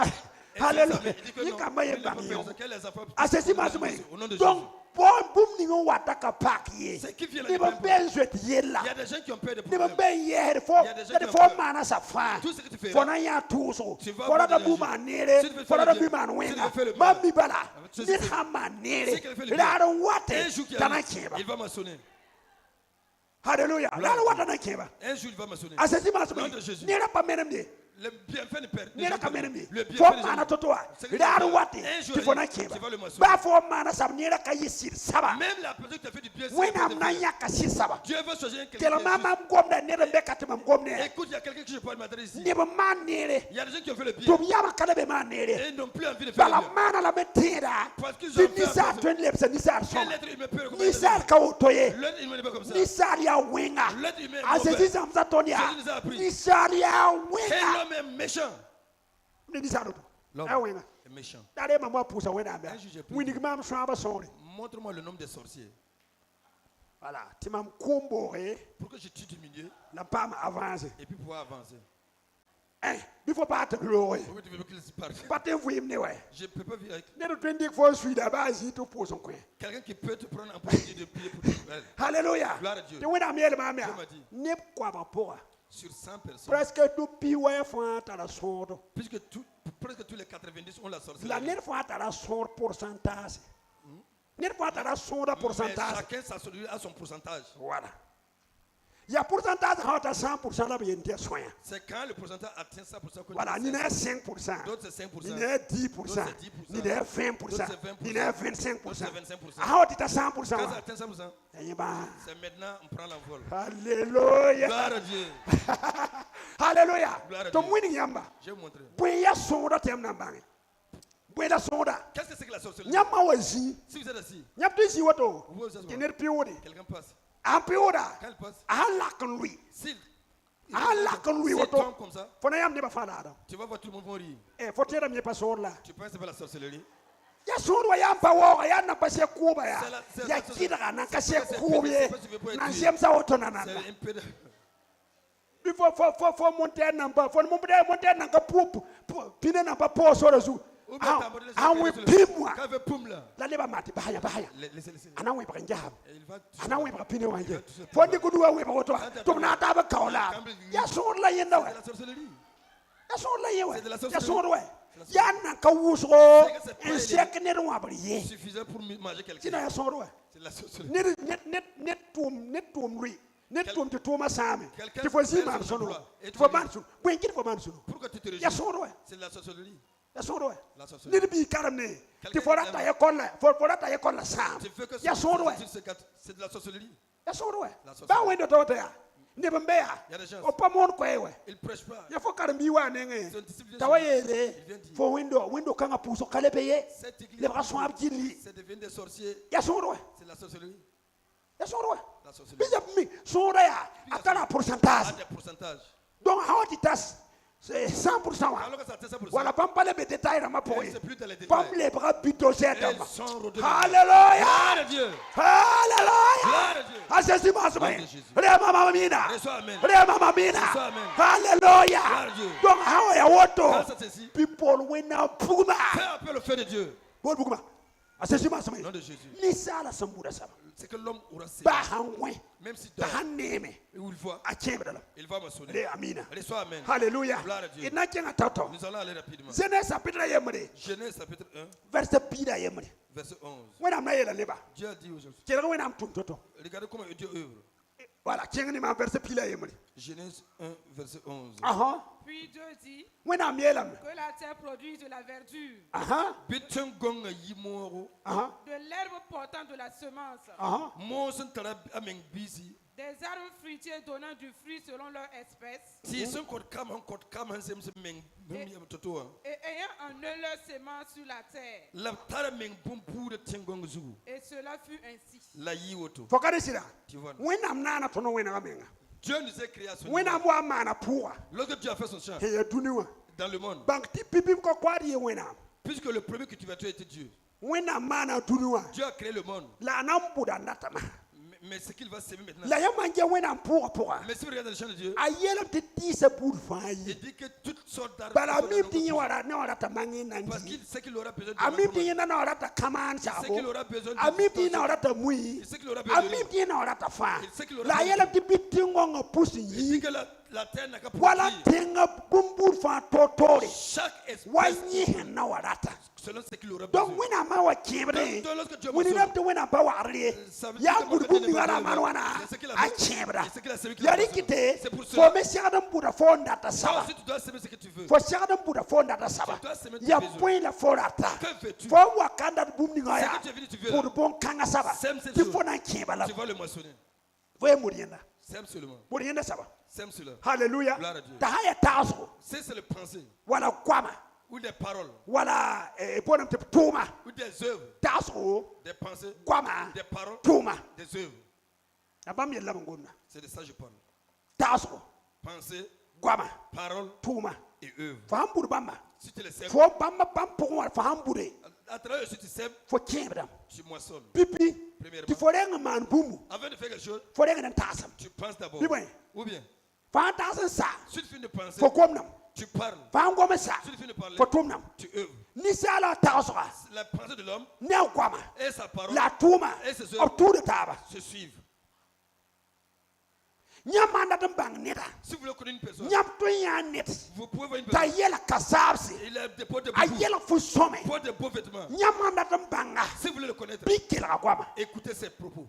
Hallelujah. Il dit que Ni non, kama ye il n'a pas bang peur. yo. C'est qu'elle les a fait Asesi au nom de masumai. Jésus, au nom de Donc Jésus. bon boum ni on wata ka pak ye. C'est qui vient là, Ni il ba vient ben zwet ye la. Il y a des gens qui ont peur de Ni ba problèmes. ben ye fo. Il y a des gens qui De ont fo peur. mana sa fa. Tout ce que tu fais Fo là, na ya tuso. tu vas Fo na voir da des buma gens. nere. Si tu veux Fo faire na le da bien, buma si tu wenga. veux faire le bien, Ma mi bala. tu Ni sais- khama nere. Si quelqu'un fait le bien, La ron wate. un jour qui Tana arrive, keba. il va maçonner. Hallelujah. La ron wate na keba. Un jour, il va maçonner. Asesi Nom masumai. de Jésus. Ni ra pa menem de. Le bienfait ne perd. Nera kamene mi Le fo bienfait mana ne totoa C'est que daru tu vas- wate un jour ti fona arrive, keba tu vas le maçonner. ba fo mana sam nera kayi sir saba Même la personne qui t'a fait du bien, c'est wena la personne na qui- yaka sir saba Dieu veut choisir quelqu'un. tela qui est mama gomna nera be katima gomne juste. Écoute, il y a quelqu'un que je parle maintenant ici. ne ba man nere Il y a des gens qui ont fait le bien to yama kala be man et nere ils n'ont plus envie de faire bala le bien. mana la metira Parce qu'ils di ont fait nisa un peu- twen lepsa nisa so Quel être humain peut recommencer nisa ka otoye L'être humain n'est pas comme ça. nisa ya wenga L'être humain est asesi mauvais. samsa tonia Jésus nous a appris. nisa ya Et wenga l'homme est méchant. ne nisa do L'homme a wenga est méchant. dare mama pusa wena ba Un jour, j'ai pris- wini mam so aba sore Montre-moi le nombre des sorciers. voilà ti mam kombore Pour que je tue du milieu la pam avance et puis pouvoir avancer. before part glory Pourquoi tu veux qu'il se parle pate vuim ne we Je ne peux pas vivre avec ne do 24 suite aba zi to poson kwen quelqu'un qui peut te prendre en produit de pied pour te faire. hallelujah Gloire à Dieu. te wena miele ma Dieu mia m'a dit. ne kwa ba pora Sur 100 personnes, presque to piwa fa ta la sodo presque tous les 90 ont la la sorcellerie. ne fa ta la sor pourcentage ne fa ta la soda Mais pourcentage chacun sa sorcellerie a son pourcentage. voilà ya pourcentage ha ta 100% la bien te soin C'est quand le pourcentage atteint 100% que voilà ni c'est na 5%. 5% D'autres c'est 5%. ni na 10% ni na 20% ni na 25% ah tu ta 100% Quand ça atteint 100%, eh ben c'est maintenant on prend l'envol. Alléluia. Gloire à Dieu. Alléluia. Gloire à To Dieu. mwini yamba. Je vais vous montrer. Bweya soda tem na bangi. Bweya soda. Qu'est-ce que c'est que la sorcellerie? Nyama wazi. Si vous êtes assis, Nyapti si wato. vous vous asseyez. Kiner piwodi. Quelqu'un passe. Ampiwoda. Quand il passe, Ala kan lui. s'il Ala kan lui s'il wato. tombe comme ça, Fona yam ne ba fala adam. tu vas voir tout le monde va rire. Fotera mi pa sor la. Tu penses que c'est pas la sorcellerie? Ya sor wa yam pa wo ya na pa se kuba ya. C'est Ya la- kidra na ka se c'est pas- kubye. c'est pas- c'est pas- Na siem sa wato na na. C'est un peu de... Fo monter namba. Fo monter nanga pup. Pine namba po sora zu. Ou bien t'abonner sur Ah le oui téléphone. pimwa. Quand il veut poum là, La leba mati bahaya bahaya. laissez. Ana we ba njaham. Et il va Ana we ba pine wanje. toucher- Fondi kudu wa we ba woto. To na ta ba kaula. Ya sur la yenda we. C'est de la sorcellerie. Ya sur la yewe. C'est de la Ya sorcellerie. sur we. C'est de la Ya na ka wusro. C'est que En c'est pas sek ne wa ba ye. Suffisant pour manger Sina quelqu'un. ya sur we. C'est de la sorcellerie. Net tum lui. Net tum te tuma same. Quelqu'un Ti fo zi fait man son sono. emploi et Ti fo tu man sono. Bwen ki fo man sono. Pourquoi tu te Ya réjouis? sur we. C'est de la sorcellerie. Ya sur we. La sorcellerie. Ni bi karam ne. Ti Quelqu'un fo rata qui ya kolla. Fo rata ya kolla sam. Tu fais que Ya sur we. c'est de la sorcellerie. Ya sur we. La sorcellerie. Ba wendo to ya. Ne bembe ya. Il y a des gens, O pa mon ko ewe. ils prêchent pas. Ya fo karambi wa nenge. Son disciple Tawa il yele. vient dire, Fo window kanga puso kale peye. cette église, Le bras sont abjili. c'est devenu des sorciers. Ya soro. C'est de la sorcellerie. Ya soro. La sorcellerie. Bija mi soro ya. Atana À pourcentage. des pourcentages. Donc how it tas c'est 100% wa. Alors que ça atteint 100%, Voilà pas parler de détails dans ma poche. c'est plus dans les Femme détails. les bras bidosés Elles sont redevenues. Alléluia. Gloire à Dieu. Alléluia. Gloire à Dieu. Asesi masme. de Jésus. Re mama mina. Reçois amen. Re mama mina. Reçois amen. Alléluia. Gloire à Dieu. Donc how ya woto. Quand ça ceci, People win now puma. fais appel au feu de Dieu. Bon buguma. Asesi masme. Nom de Jésus. Ni sala sambura sama. C'est que l'homme aura ses. Ba hanwe. Même si Ta dort, haneme. où il voit, A chembra. il va maçonner. Re amina. Reçois amen. Alléluia. Gloire à Dieu. Ina kenga tato. Nous allons aller rapidement. Genèse chapitre yemre. Genèse chapitre 1, Verset pida yemre. verset 11. Wena na yela leba. Dieu a dit aujourd'hui. Kera wena mtuntoto. Regardez comment Dieu œuvre. Voilà, kenga ni ma verset pila yemre. Genèse 1, verset 11. Aha. Puis Dieu dit Wena miela. que la terre produise de la verdure, Aha. Bitun gonga yimoro. Aha. de l'herbe portant de la semence, Aha. Mosun tara ameng bisi. des arbres fruitiers donnant du fruit selon leur espèce, Si son kot kam sem meng bum yam totoa. et ayant en eux leur semence sur la terre. La tara meng bum pour tengong zu. Et cela fut ainsi. La yiwoto. Fokade sira. Tu vois. Wena mnana tono wena kamenga. Dieu nous a créé à son Wena image. mwa mana puwa. Lorsque Dieu a fait son champ He duniwa. dans le monde, Bank ti pipi ko kwadi ye wena. Puisque le premier que tu vas tuer était Dieu. wena mana tunuwa Dieu a créé le monde. la nan buda natama Mais ce qu'il va s'aimer maintenant. la yamanje wena pour Mais si vous regardez le chant de Dieu, ayela te tisa bur fayi il dit que toutes sortes d'arbres. bala mim tinye wara ne wara ta mangi Parce nanji qu'il sait qu'il aura besoin de amim ma tinye na wara ta kaman Il sait sabo qu'il aura besoin de amim tinye na wara ta mui Il sait qu'il aura besoin de amim tinye na wara ta fa Il sait qu'il aura la besoin yela de te bitingo nga pusi Il dit yi que la terre n'a qu'à wala produire tenga bumbur fa totore chaque espèce wanyi na warata selon ce qu'il aura donc besoin. wena ma wa kibre Donc lorsque Dieu wini mentionne, nam te wena ba warle ça veut dire ya que bur mon bumbi Dieu ngara n'est pas manwana C'est ce qu'il a a fait. chebra C'est ce qu'il a sévi qu'il a yari besoin. kite C'est pour fo cela. me sigadam buda fo ndata Toi saba aussi, tu dois s'aimer ce que tu veux. fo sigadam buda fo ndata saba Tu dois s'aimer tes ya besoins. point la fo rata Que veux-tu? fo wakanda bumbi Ce ngaya que tu es venu, tu veux. pour bon kanga saba Sème cette ti chose. fo na chebala Tu vas le moissonner. fo e murienda Sème seulement. murienda saba Sème cela. hallelujah Gloire à Dieu. ta haya taso C'est le pensée wala kwama ou des paroles wala bonam te tuma ou des œuvres, taso des pensées, kwama des paroles, tuma des œuvres. abam yalla ngonna C'est de ça que je parle. taso Pensée, kwama paroles tuma et œuvres. fam bur bamba Si tu les sèmes, fo bamba bam pour wa fam bure à travers ce que tu sèmes, fo chebra tu moissonnes. pipi Premièrement. ti fo renga man bumu Avant de faire quelque chose, fo renga nan tasam tu penses d'abord. Oui, oui. Ou bien, fa tasam sa si tu finis de penser, fo komnam tu parles. fa ngoma sa Si tu finis de parler, fo tumnam tu œuvres. ni sala taso La pensée de l'homme ne kwama et sa parole la tuma Et ses œuvres. of tude taba se suivent. nyamanda dum bang neta Si vous voulez connaître une personne, nyam to ya net vous pouvez voir une ta personne. yela kasabsi Il a des pots de a boubou, yela fu some pots de beaux vêtements. nyamanda dum banga Si vous voulez le connaître, bikela kwama écoutez ses propos.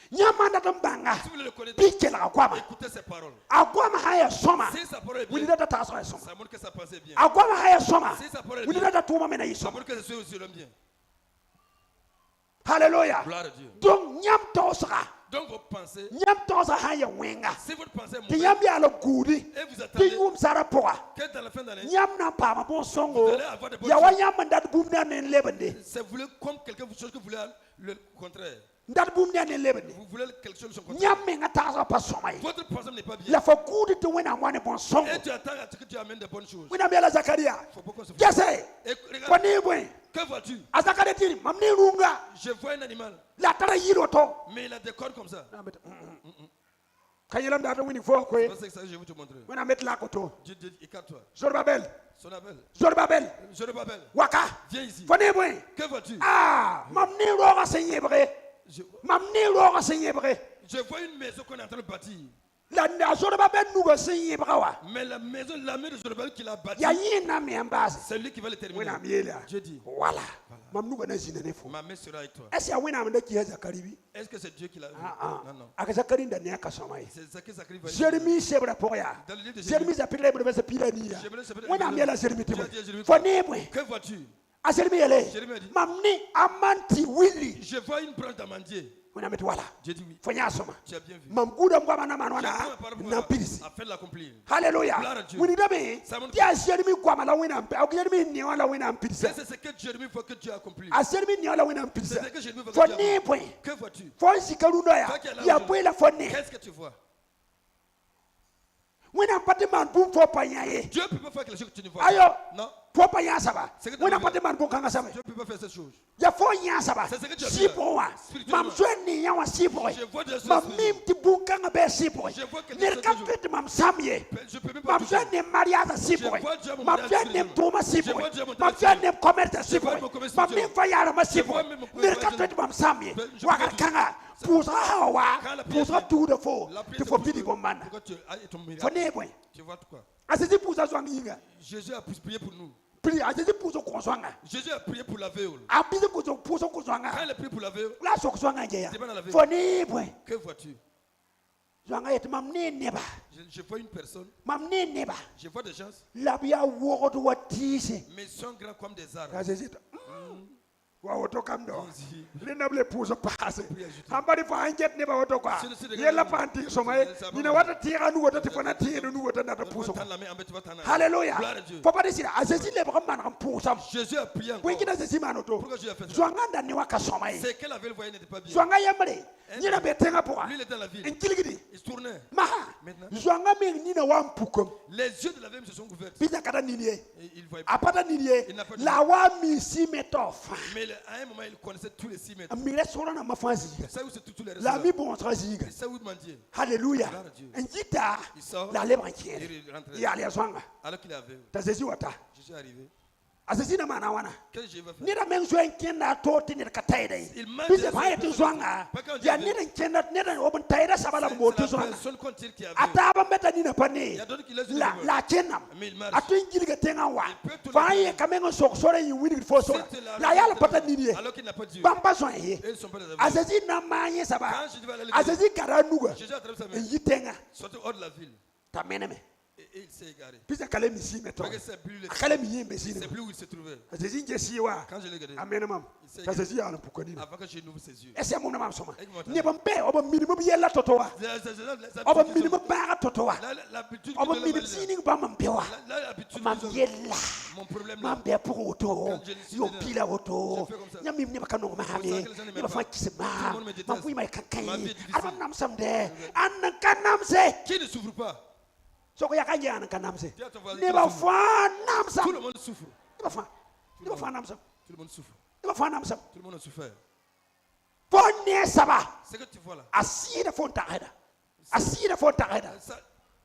nyamanda dum banga Si vous voulez le connaître, bikela kwama écoutez ses paroles. agwama haya soma Si sa parole est wini bien, data taso ya soma ça montre que sa pensée est bien. agwama haya soma Si sa parole est wini bien, data tuma mena ça yisoma montre que ses œuvres aussi l'homme bien. hallelujah Gloire à Dieu. donc nyam tosra Donc vos pensées, nyam tosa haya wenga si votre pensée est ti mauvaise, nyam ya lo gudi et vous ti attendez yum sara poa que dans la fin d'année, nyam na pama bon songo vous allez avoir des bonnes ya wa choses. nyam ndat bum na ne lebende C'est vous voulez comme quelque chose que vous voulez le contraire. ndat bum na ne lebende Vous voulez quelque chose de son contraire. nyam me nga tasa pa somai Votre pensée n'est pas bien. la fa gudi to wena mwane bon songo Et tu attends à ce que tu amènes des bonnes choses. wina bela zakaria Il faut pas qu'on se jese Et ko regarde, ni bwe que vois-tu? azakaria tiri mamni runga Je vois un animal, la tara yiro to mais il a des cornes comme ça. kanyela ndata wini fo ko C'est pas ça que je vais te montrer. wena met la ko to Dieu dit, écarte-toi. Zorobabel Son appel. Zorobabel Je le m'appelle. waka Viens ici. fo ni bwe Que vois-tu? ah mamni roga senyebre mamni roga senyebre Je vois une maison qu'on est en train de bâtir. la nda Zorobabel nuga senyebre wa Mais la maison, la maison de Zorobabel qu'il a bâtie, ya yina me ambasi c'est lui qui va le terminer. wena miela Dieu dit, wala mam nuga na zina ne fo ma main sera avec toi. esa wena manda ki zakaribi Est-ce que c'est Dieu qui l'a vu? Non, non. aka zakari ndani ya kasomai C'est ça qui s'écrit. Jeremy sebra poya Dans le livre de Jeremy Jérémie, zapira ibro besa pilania wena miela Jeremy Dieu timo a dit à Jérémie, fo nebwe que vois-tu? a Jeremy ele Jérémie a dit, mamni amanti willi je vois une branche d'amandier. wena met wala J'ai dit oui. fo nya soma Tu as bien vu. mam guda mgwa na J'ai manwana pris ma parole pour na pilisi afin de l'accomplir. hallelujah Gloire à Dieu. wini dabe Ça montre- ya Jeremy kwa mala wena mpe au Jeremy ni wala wena mpilisa Ça, c'est ce que Jérémie voit que Dieu a accompli. a Jeremy ni wala wena mpilisa C'est ce que Jérémie voit fo que Dieu a ne accompli. point Que vois-tu? fo sikarundo ya Toi qui es là ya aujourd'hui. bwela fo ne Qu'est-ce que tu vois? wena pati man bum fo panyaye Dieu ne peut pas faire quelque chose que tu ne vois ayo pas. Non. fo panya saba C'est que tu wena veux pati man bum kanga saba Dieu ne peut pas faire cette chose. ya fo nya saba C'est ce que tu as vu sipo wa là, spirituellement. mam so ni ya wa sipo Je vois des choses mam spirituelles. mim ti bum kanga be sipo Je vois quelque ne chose ka que je- fit mam samye Je peux même pas mam toucher. so ni mariage sipo Je vois Dieu mon mam mariage so ni spirituel. tuma Je sipo vois Dieu mon mam mariage so ni commerce sipo vois mon commerce mam spirituel. ni fa yara ma sipo vois même mon ne ka commerce fit mam samye Je wa peux ka tout. kanga pusa hawa Quand la prière pusa vient, tu de fo La prière, ti c'est fo pour pidi que- bomanda pour que tu ailles ton fo miracle. ne boy Tu vois quoi? asisi pusa so nginga Jésus a prié pour nous. pri asisi pusa ko swanga Jésus a prié pour la veuve. abisi pusa ko Quand swanga il a prié pour la veuve, la so ko swanga je ya C'est pas dans la vie. fo ne boy que vois-tu? zwanga yet mam ne neba Je vois une personne, mam ne neba je vois des gens, labia wogoto watise mais ils sont grands comme des arbres. kasesita wa woto kam do le nable puso passe ambari fa anjet ne ba woto kwa yella panti so may ni wata tira nu woto tifana tira nu woto na puso hallelujah papa desira azezi le ba man ram puso Jésus a prié encore. oui kina zezi manoto Pourquoi Jésus a fait ça? zwanga ni waka somay C'est qu'elle avait le voyage n'était pas bien. zwanga yamre ni na betenga pour Lui il était dans la ville. enkiligidi Il se tournait. maha Maintenant. zwanga me ni na wampukom Les yeux de la ville se sont ouverts. bisa kata nini Et il voyait pas. apata nini Il n'a pas de- la wa mi si metof Mais à un moment il connaissait tous les 6 mètres. mire sora na mafanzi Ça où c'est tous les restes. la mi bon traziga Ça où mendier. hallelujah Gloire à Dieu. njita Il sort. la lebra kiere Il rentre. ya le zwanga Alors qu'il avait. tazezi wata Jésus est arrivé. azezi na mana wana Qu'est-ce que Jésus va faire? nira men zo kenda to tinir kataida Il m'a bise dit- paye tu zwanga Pas quand ya Dieu nira kenda nira obon taida sabala mo tu C'est la zwanga personne qu'on tire qui avait. ataba meta ni na Il pane y a d'autres qui laissent la le la kenam Mais il marche. atu ingiliga tenga wa Il peut tout le faye faire. kamengo sok sore yi wini fo sora C'était la yala pata nini Alors qu'il n'a pas Dieu. bamba zo ye Et ils ne sont pas des aveugles. azezi na manye saba Quand Jésus va aller le azezi karanuga Jésus a traversé sa main. yitenga Sorti hors de la ville. tameneme Et il s'est égaré. pisa kale misi meto Parce que c'est plus, akale mi yembe c'est sini plus où il se trouvait. azezi ngesi wa Quand je l'ai regardé, amenemam azezi ya pukoni avant que je n'ouvre ses yeux. ese mo na mam soma Exactement. ne bambe oba minimum yella totowa oba minimum baga totowa L'habitude oba que minimum je sini ba mam bewa l'habitude mam que je- yella Mon problème là, mam be pour auto Quand je suis yo dedans, pila auto je fais comme ça. nyamim ne bakano ma ça hame que les gens ne n'aiment ba pas. fa kisse Tout le ma monde me déteste. ma fui mai kankai Ma vie est difficile. arba nam samde an kanam se qui ne souffre pas? so ko yakanje an kanam se Dis à ton voisin, ne qui ba ne souffre fa nam sam Tout le monde souffre. ne ba fa ne ba fa nam sam Tout le monde souffre. ne ba fa nam sam Tout le monde a souffert. fo ne saba Ce que tu vois là, asira fo taida asira fo taida ça,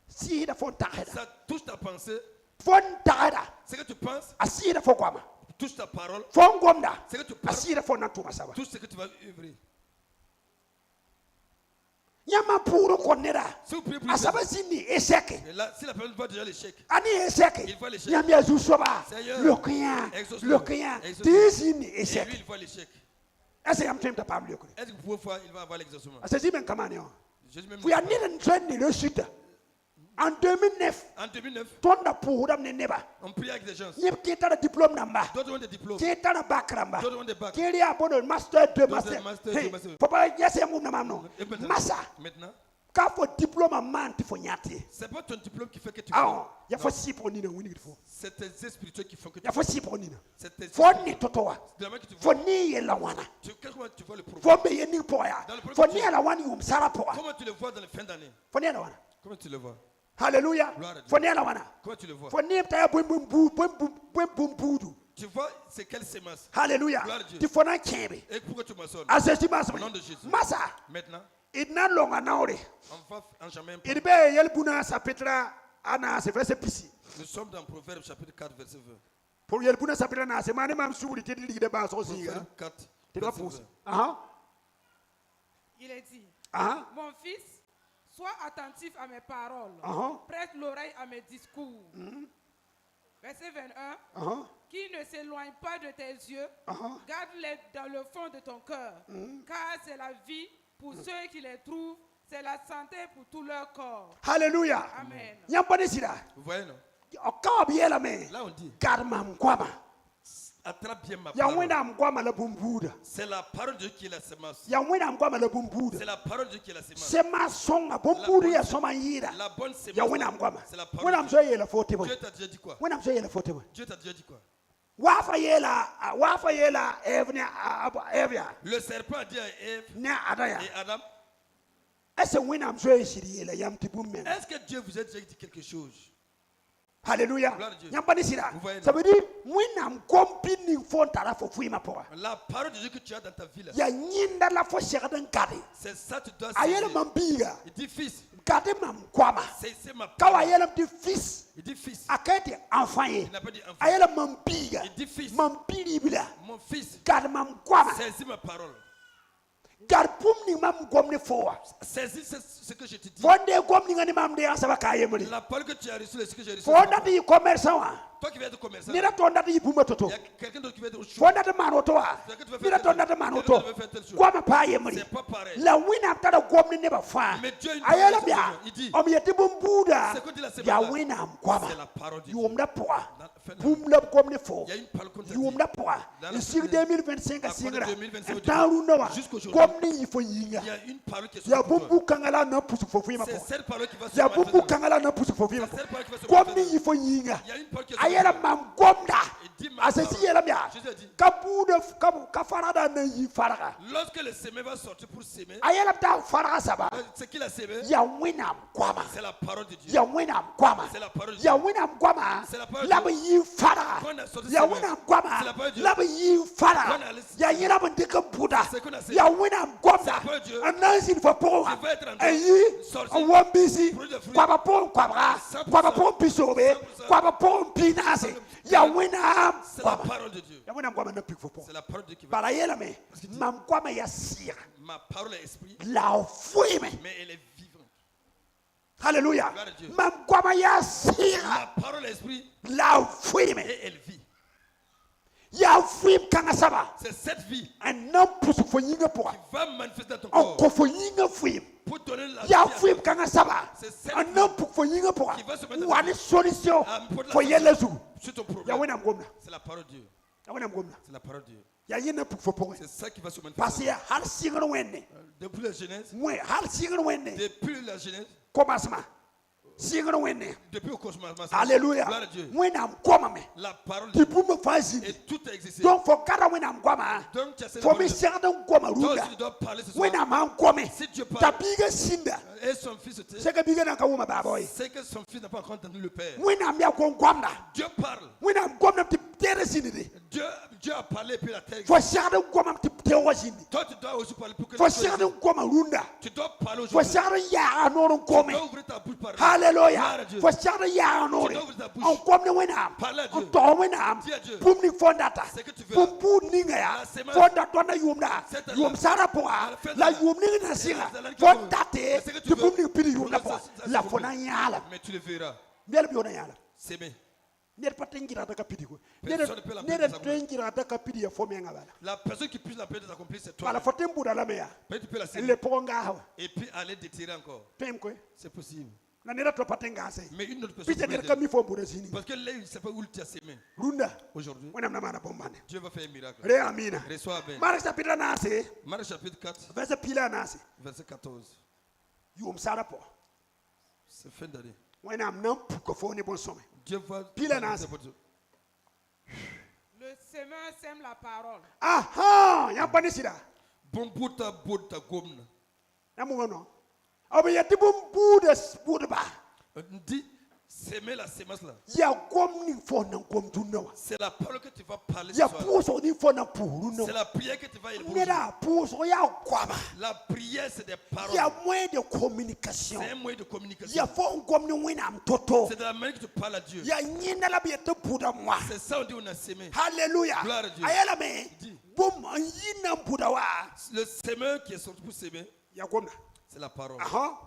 sira fo taida ça touche ta pensée. fo taida Ce que tu penses asira fo kwama touche ta parole. fo ngomda Ce que tu parles asira fo natuma saba touche ce que tu vas œuvrer. nyama puro konera Si vous priez pour asaba zini eseke et là, si la personne voit déjà l'échec, ani eseke Il voit l'échec. nyami azusoba Seigneur, lokia exauce-le. lokia Exauce-le. tizini et lui eseke il voit l'échec, asa yam temta pam loko est-ce que vous pouvez voir, il va avoir l'exaucement? asa zimen kamani on Jésus même we are needing training le sud en 2009 en 2009, tonda puhudam ne neba on prie avec des gens. nyep kitara diplôme namba D'autres ont des diplômes, kitara bakramba d'autres ont des bacs. kiri abono master 2 master master, hey master. papa yase mu na mamno Et maintenant, masa maintenant, ka fo diplôme a man ti fo nyati c'est pas ton diplôme qui fait que tu ah fais. ya fo si pour ni na wini fo C'est tes esprits spirituels qui font que tu ya fo si pour ni na C'est tes fo ni totowa de la main que tu fo vois. ni ye la wana Comment tu vois le problème? fo be ye ni poya Dans le premier fo Dieu. ni la wani um sara poa Comment tu le vois dans les fins d'année? fo ni la wana Comment tu le vois? hallelujah Gloire à Dieu. fo ni la wana Comment tu le vois? fo ni ta bum bum budu Tu vois, c'est quelle sémence? hallelujah Gloire à Dieu. ti fo na kebe Et pourquoi tu m'assonnes? asesi mas Au nom de Jésus. masa Maintenant, idna longa naure on va en jamais. idbe yel buna sa petra ana se verse pisi Nous sommes dans Proverbe chapitre 4, verset 20. pour yel buna sa petra na se mane mam subuli ti di de ba so si Proverbe 4, ti ba verset pus 20. aha Il est dit, aha mon fils, sois attentif à mes paroles. aha Prête l'oreille à mes discours. Verset 21. aha Qui ne s'éloigne pas de tes yeux, aha garde-les dans le fond de ton cœur. Car c'est la vie pour ceux qui les trouvent, c'est la santé pour tout leur corps. hallelujah Amen. nyambani sira Vous voyez, non? o ka biela me Là, on dit, garma mkwama attrape bien ma ya parole. wina mkwama la bumbuda C'est la parole de Dieu qui est la sémence. ya wina mkwama la bumbuda C'est la parole de Dieu qui est la sémence. sema songa bumbuda ya soma yira La bonne ya sémence, wina mkwama c'est la parole wina de mso yela fote Dieu. boy Dieu t'a déjà dit quoi? wina mso yela fote boy Dieu t'a déjà dit quoi? wafa yela evya Le serpent a dit à Ève ne adaya et Adam, ese wina mso yeshiri yela yam tibumen est-ce que Dieu vous a déjà dit quelque chose? hallelujah Gloire à Dieu. nyambani sira Vous voyez, non? ça veut dire wina mkompi ni fontara fo fuima poa La parole de Dieu que tu as dans ta vie là, ya nyinda la fo shagadan kade c'est ça que tu dois ayele saisir. mambiga Il dit fils, kade mamkwama c'est ma kawa parole. ayele mti fils Il dit fils. akati enfant ye Il n'a pas dit enfant. ayele mambiga Il dit fils. mampili bila Mon fils, kade mamkwama saisis ma parole. kade pumni mamgomni foa Saisis ce que je te dis. fonde gomni ngani mamde ya saba kaye muli La parole que tu as reçue, c'est ce que j'ai reçu. fonda di commerçant wa Toi qui veux être commerçant. Nira tonda de yipuma toto. Il y a quelqu'un d'autre qui veut être au chou. Fonda de manoto wa. Nira tonda de manoto. Kwa ma pa yemri. C'est pas pareil. La wina tada gomni ne ba fa. Mais Dieu, Ayala bia. il dit, Om yeti bumbuda. c'est que dit la semaine Ya là. wina mkwama. C'est la parole de Dieu. Yumda poa. Fin de- Bumla gomni fo. Il y a une parole qu'on t'a dit. Yumda poa. Dans la Isig semaine- 2025 a à singra. partir de 2025 Taru nawa. jusqu'aujourd'hui. Gomni yifo yinga. Il y a une parole qui est Ya sur toi. bumbu kangala na pusu fofu ma C'est po. cette parole qui va se Ya manifester. bumbu kangala na pusu fofu ma po. C'est cette parole qui va se Gomni manifester. yifo yinga. Il y a une parole qui est sur Ayala toi. mam gomda. Il dit ma Asesi parole. yela bia. Jésus a dit, Kabuda kafarada na yi faraga. lorsque le semé va sortir pour s'aimer, Ayala ta faraga saba. ce qu'il a semé, Ya wina mkwama. c'est la parole de Dieu. Ya wina mkwama. C'est la parole de Ya Dieu. wina mkwama. C'est la parole de Laba Dieu. yi faraga. Quand on a sorti Ya semé, wina mkwama. c'est la parole de Dieu. Laba yi faraga. Quand on a laissé- Ya yira bandika buda. C'est qu'on a semé. Ya wina C'est la mkwama. parole de Dieu. Anansi fa po. Qui va être en train Ayi. sortir. Wambisi. Fruit de fruit. Kwaba po kwabra. 100%. Kwaba po pisobe. 100%. Kwaba po pinase. Ya wina C'est la mkwama. parole de Dieu. Ya wina mkwama na pikfo po. C'est la parole de Dieu qui va. Bara yela me. Mamkwama ya sira. Ma parole est esprit, La fuime. mais elle est vivante. Hallelujah. Gloire à Dieu. Mamkwama ya sira. Ma parole est esprit La fuime. et elle vit. Ya fuime kanga saba. C'est cette vie Un homme pour se faire yinga pour. qui va manifester dans ton On corps ko yinga fuime. pour donner la vie Ya à fuime kanga saba. C'est cette Un homme pour faire yinga pour. qui va se mettre Ou une solution pour la pour yela zu. sur ton Ya problème. wena mgomna. C'est la parole de Dieu. Ya wena mgomna. C'est la parole de Dieu. Ya yena pour faire pour. C'est ça qui va se Parce manifester. que hal singa wenne. Depuis la Genèse, Moi hal singa wenne. depuis la Genèse, Commencement. Singa wenne. depuis au commencement, Alléluia. gloire à Dieu. Wena mgoma me. La parole de Ti Dieu. pour me faire Et tout a existé. donc faut kada wena mgoma. Donc tu as cette Faut me parole de Dieu. serre d'un goma Toi runda. aussi, tu dois parler ce soir. Wena man kome. Si Dieu parle, Tabiga sinda. et son fils était, Seka biga na kawuma baboy. c'est que son fils n'a pas encore entendu le Père. Wena mbia ko ngomna. Dieu parle. Wena ngomna ti tere sinidi. Dieu a parlé et puis la terre. Faut serre d'un goma ti tere sinidi. Toi, tu dois aussi parler pour que Faut les choses serre d'un goma runda. Tu dois parler Faut aujourd'hui. serre ya anoron Tu kome. dois ouvrir ta bouche par Hallelujah. Gloire à Dieu. Faut serre ya anore. Tu dois ouvrir ta bouche. On komne wena. Parle à Dieu. On to wena. Dis à Dieu. Pumni fondata. C'est que tu veux. Pumpu ninga ya. La semence. Fonda na yumna. C'est Yum sara poa. La yumni na singa. Fondate. C'est que tu Tu veux. pumni pili yumna poa. Ça, La c'est fona yala. Mais tu le verras. Biel biona yala. S'aimer. Nere patengira ta kapidi ko. Personne ne peut la Nere paix de sa tengira ta kapidi ya fomi ngabala. La personne qui puisse la paix de s'accomplir, c'est toi. Bala fotem buda la meya. Mais tu peux la Le s'aimer. ponga hawa. Et puis aller déterrer encore. Tem ko. C'est possible. Na nere to patenga se. Mais une autre personne. Pite peut nere l'aider. kami fo buda sini. Parce que là, il ne sait pas où tu as sémé. Runda. Aujourd'hui, Wana na mana bombane. Dieu va faire un miracle. Re amina. Reçois bien. Mark chapitre nase. Marc chapitre 4, Verse pila nase. verset 14. Yum sara po. C'est fin d'année. Wana am nam puko fo ne bon somme. Dieu va. Pile nas. Le semeur sème la parole. Aha, ya bani sida. Bon bouta bouta gomna. Na mo no. Obe ya tibum buda buda ba. Dis, s'aimer la sémence là. Ya gom ni fo na gom tu no. C'est la parole que tu vas parler ce Ya soir. puso ni fo na puru no. C'est la prière que tu vas élever. Nera puso ya kwaba. La prière, c'est des paroles. Ya moyen de communication. C'est un moyen de communication. Ya fo gom ni wina am toto. C'est de la manière que tu parles à Dieu. Ya nyina la biete buda moi. C'est ça on dit on a sémé. Hallelujah. Gloire à Dieu. Ayala me. Dis. Bom yina buda wa. Le semeur qui est sorti pour s'aimer, Ya gomna. c'est la parole. Aha.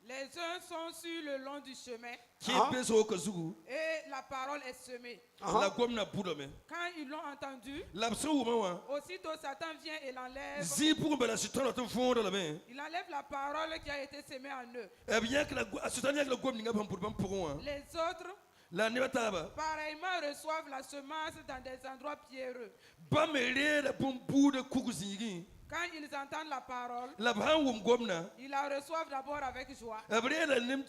Les uns sont sur le long du chemin Qui Ah. est besoin au Kazougou, et la parole est semée. la gomme n'a pas de main. Quand ils l'ont entendu, L'absent ou moi, aussitôt Satan vient et l'enlève. si pour me la citron dans ton fond dans la main, Il enlève la parole qui a été semée en eux. eh bien que la citron la gomme n'a pas pour moi. Les autres, La nevataba, pareillement, reçoivent la semence dans des endroits pierreux. ba me la bombe de kukuzingi. Quand ils entendent la parole, La bran gomna, ils la reçoivent d'abord avec joie. après la nem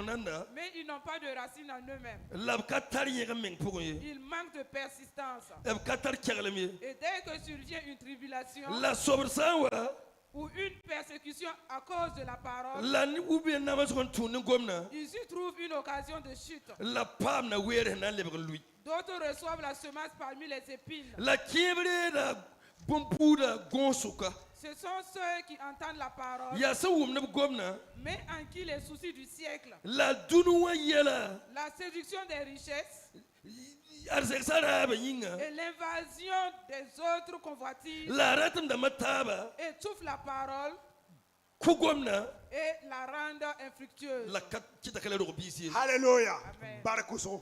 nanda, Mais ils n'ont pas de racines en eux-mêmes. la katari yameng pour eux. Ils manquent de persistance. La katari kerlemie. Et dès que survient une tribulation La sobresawa, ou une persécution à cause de la parole, la ni ubien namas kon tunu gomna. ils y trouvent une occasion de chute. La pam na were na lebre lui. D'autres reçoivent la semence parmi les épines. La kiebre la bombuda gonsuka. Ce sont ceux qui entendent la parole, Ya sa wum na gomna. mais en qui les soucis du siècle, La dunuwa yela. la séduction des richesses Arsexara ba yinga. et l'invasion des autres convoitises La ratam da mataba. étouffent la parole et la rendre infructueuse. Alléluia. Amen. Barakuso.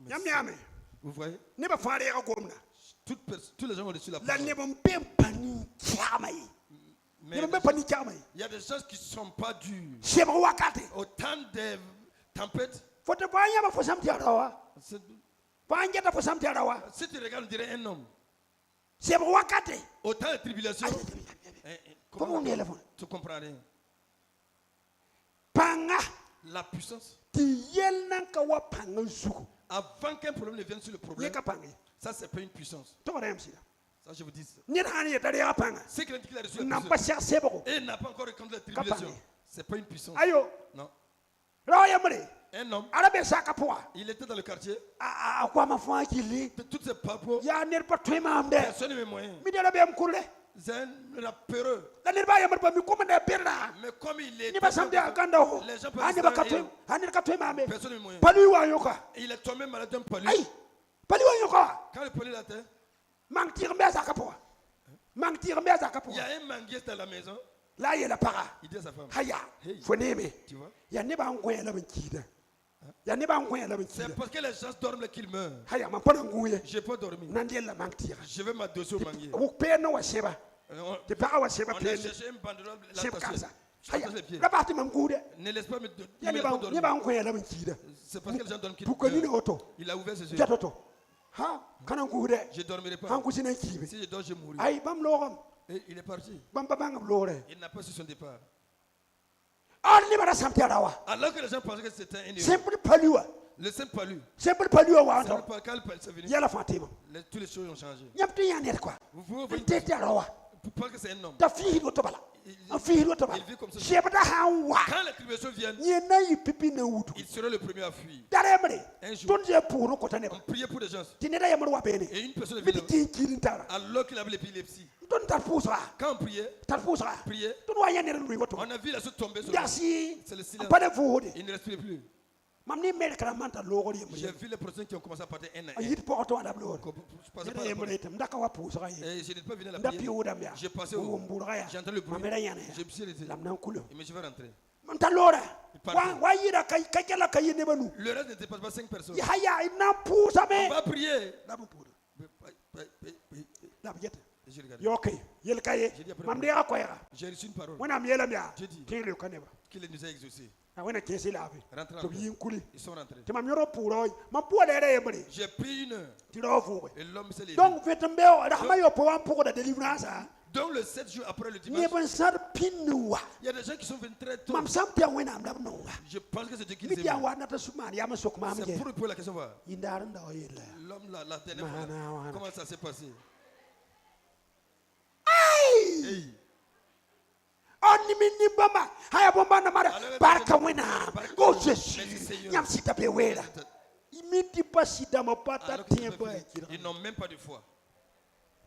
Yam yame. Vous voyez? Ne ba fare ga gomna. Tous les gens ont reçu la La parole. ne bon pe pani chamai. Mais Ne ba pani chamai. il y a des choses qui ne sont pas dures. Sheba wakati. Au temps des tempêtes, Foto banya ba fosam ti arawa. c'est- Banya ta fosam ti arawa. si tu regardes, on dirait un homme. Sheba wakati. Au temps de tribulation, Comment on est là? tu comprends rien. Panga. La puissance, Ti yel nan ka wa panga zuku. avant qu'un problème ne vienne sur le problème, Ye ka panga. ça, c'est pas une puissance. To rem sida. Ça, je vous dis. Ni na ni ta ya panga. C'est quelqu'un qui a reçu la Nan pa puissance cher sebo. et n'a pas encore rencontré la tribulation. Capable. C'est pas une puissance. Ayo. Non. Ra ya mre. Un homme, Arabe saka poa. il était dans le quartier, A kwa mafwa kili. de toutes ses papos, Ya ner pa twema amde. personne n'avait moyen. Mi de la be am kurle. C'est un rappeureux. La ner ba ya mre pa mi kuma na berna. Mais comme il est. Ni ba samde akanda ho. Les gens peuvent Ani ba se katwe. faire- Ani ka twema ambe. Personne n'avait moyen. Palu wa yoka. Il est tombé malade d'un palu. Ay. Palu wa yoka. Quand le palu la terre, Mang tir mbe saka poa. Mang tir mbe saka il y poa. a un manguier dans la maison. La ye la para. Il dit à sa femme. Haya. Hey. Foneme. Tu vois? Ya ne ba ngwe la binkida. Ya ne ba ngwe la C'est binkida. parce que les gens dorment qu'ils meurent. Haya ma pona nguye. Je n'ai pas dormi. Nandie la mang tira. Je vais m'adosser au manguier. Wo pe no wa sheba. On Te pa wa sheba on a pe. cherché un banderole. La Sheba tasser. kasa. Je Haya. passe les pieds. La parti mam gude. Ne laisse pas me Ya ne pas ba dormir. ne ba ngwe la binkida. C'est parce que les gens dorment qu'ils Pourquoi ni meurent. auto? Il a ouvert ses yeux. Jatoto. Ha? Kana ngude. Je ne dormirai pas. Han kusina kibe. Si je dors, je mourrai. Ay bam logam. Et il est parti. Bam bang lore. Il n'a pas su son départ. Ar ni bara samti arawa. Alors que les gens pensaient que c'était un héros. Simple palua. Le simple palu. Simple palua wa C'est ando. pas quand c'est venu. Ya la fatima. Toutes les choses ont changé. Nyapti ya ner quoi. Vous pouvez Tete arawa. pour pas que c'est un homme. Ta fihi do tobala. A fihi do tobala. Il vit comme ça. Sheba da hawa. Quand les tribulations viennent, Ni na yi pipi na wutu. il sera le premier à fuir. Daremre. Un jour, Ton je pour ko tane. on priait pour des gens. Tineda ya mro wa bene. Et une personne Mi venait di ki tara. alors qu'il avait l'épilepsie. Ton tar pusra. Quand on priait, Tar pusra. priait, Ton wa ya ner lui woto. on a vu la chose tomber sur lui. Yasi. C'est le silence. Pas de vuhudi. Il ne respirait plus. Mam ni mer kala manta logor yemre. J'ai vu les personnes qui ont commencé à partir un à un. Yit po to adab lor. Je passais par Ni la porte. yemre tam ndaka wa pusra yi. Et je n'ai pas venu à la Nda prière. piu dam ya. J'ai passé Wo au. mbura ya. J'ai entendu le bruit. Mamera yana. Je me suis arrêté. Lam nan kulo. Mais je vais rentrer. Manta lora. partait. Wa yira kay kala kay ne banu. Le reste ne dépasse pas 5 personnes. Ya haya ina pusa On me. va prier. La bu pura. Et La bu jeta. j'ai regardé. Yo kay. Yel kaye. J'ai dit après. Mam de ya koyra. J'ai reçu une parole Wana mi yelam ya. J'ai dit. Tele kaneba. qu'il nous a exaucé. Wana kesi la bi. Rentrez To en yin kuli. Ils sont rentrés. Te mam yoro puro. Mam po de re yemre. J'ai pris une heure. Ti ro fu. Et l'homme s'est levé. Donc vetembe rahma yo po am pour de délivrance. Donc le 7 jours après le Ni dimanche, ban sar pinwa. il y a des gens qui sont venus très tôt. Mam sam te wena am dab no. Je pense que c'est Dieu qui Mi les dia aime. wa na ta suma ya ma sok mam C'est je. pour répondre à la question. Voilà. Indar ndo yela. L'homme, la dernière fois, Mana. comment ça s'est passé? Ay! Hey. Oni mini bama. Haya bomba na mara. Alors, Baraka wena. baraka Oh wena. Jésus. Merci, Seigneur. Nyam sita be wela. Imiti pasida mapata Alors que c'est tiemba. pas fini. Ils n'ont même pas de foi.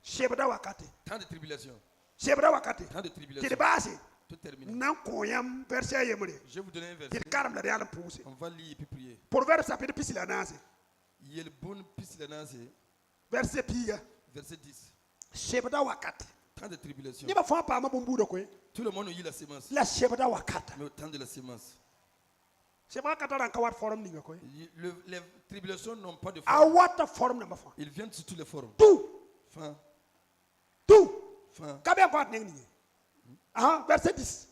Shebda wakati. Tant de tribulation. Shebda wakati. Tant de Ti tribulation. basi. Tout terminé. Nan koyam verset yemre. Je vais vous donner un Ti verset. karam la yalla puse. On va lire et puis prier. Proverbe chapitre pisila nase. Il y a le bon piste de Nancy, Verset piga. verset 10. Shebda wakati. Tant de tribulation. Ni ba fa pa ma bumbudo ko. Tout le monde a eu la sémence. La shebda wakati. Mais au temps de la sémence, Shebda katara kawat forum ninga ko. les tribulations n'ont pas de A forme. what forum na ma fa. Ils viennent sur toutes les formes. Tout. Fin, Tout. fin. Kabe kwat ning ni. Ah, verset 10.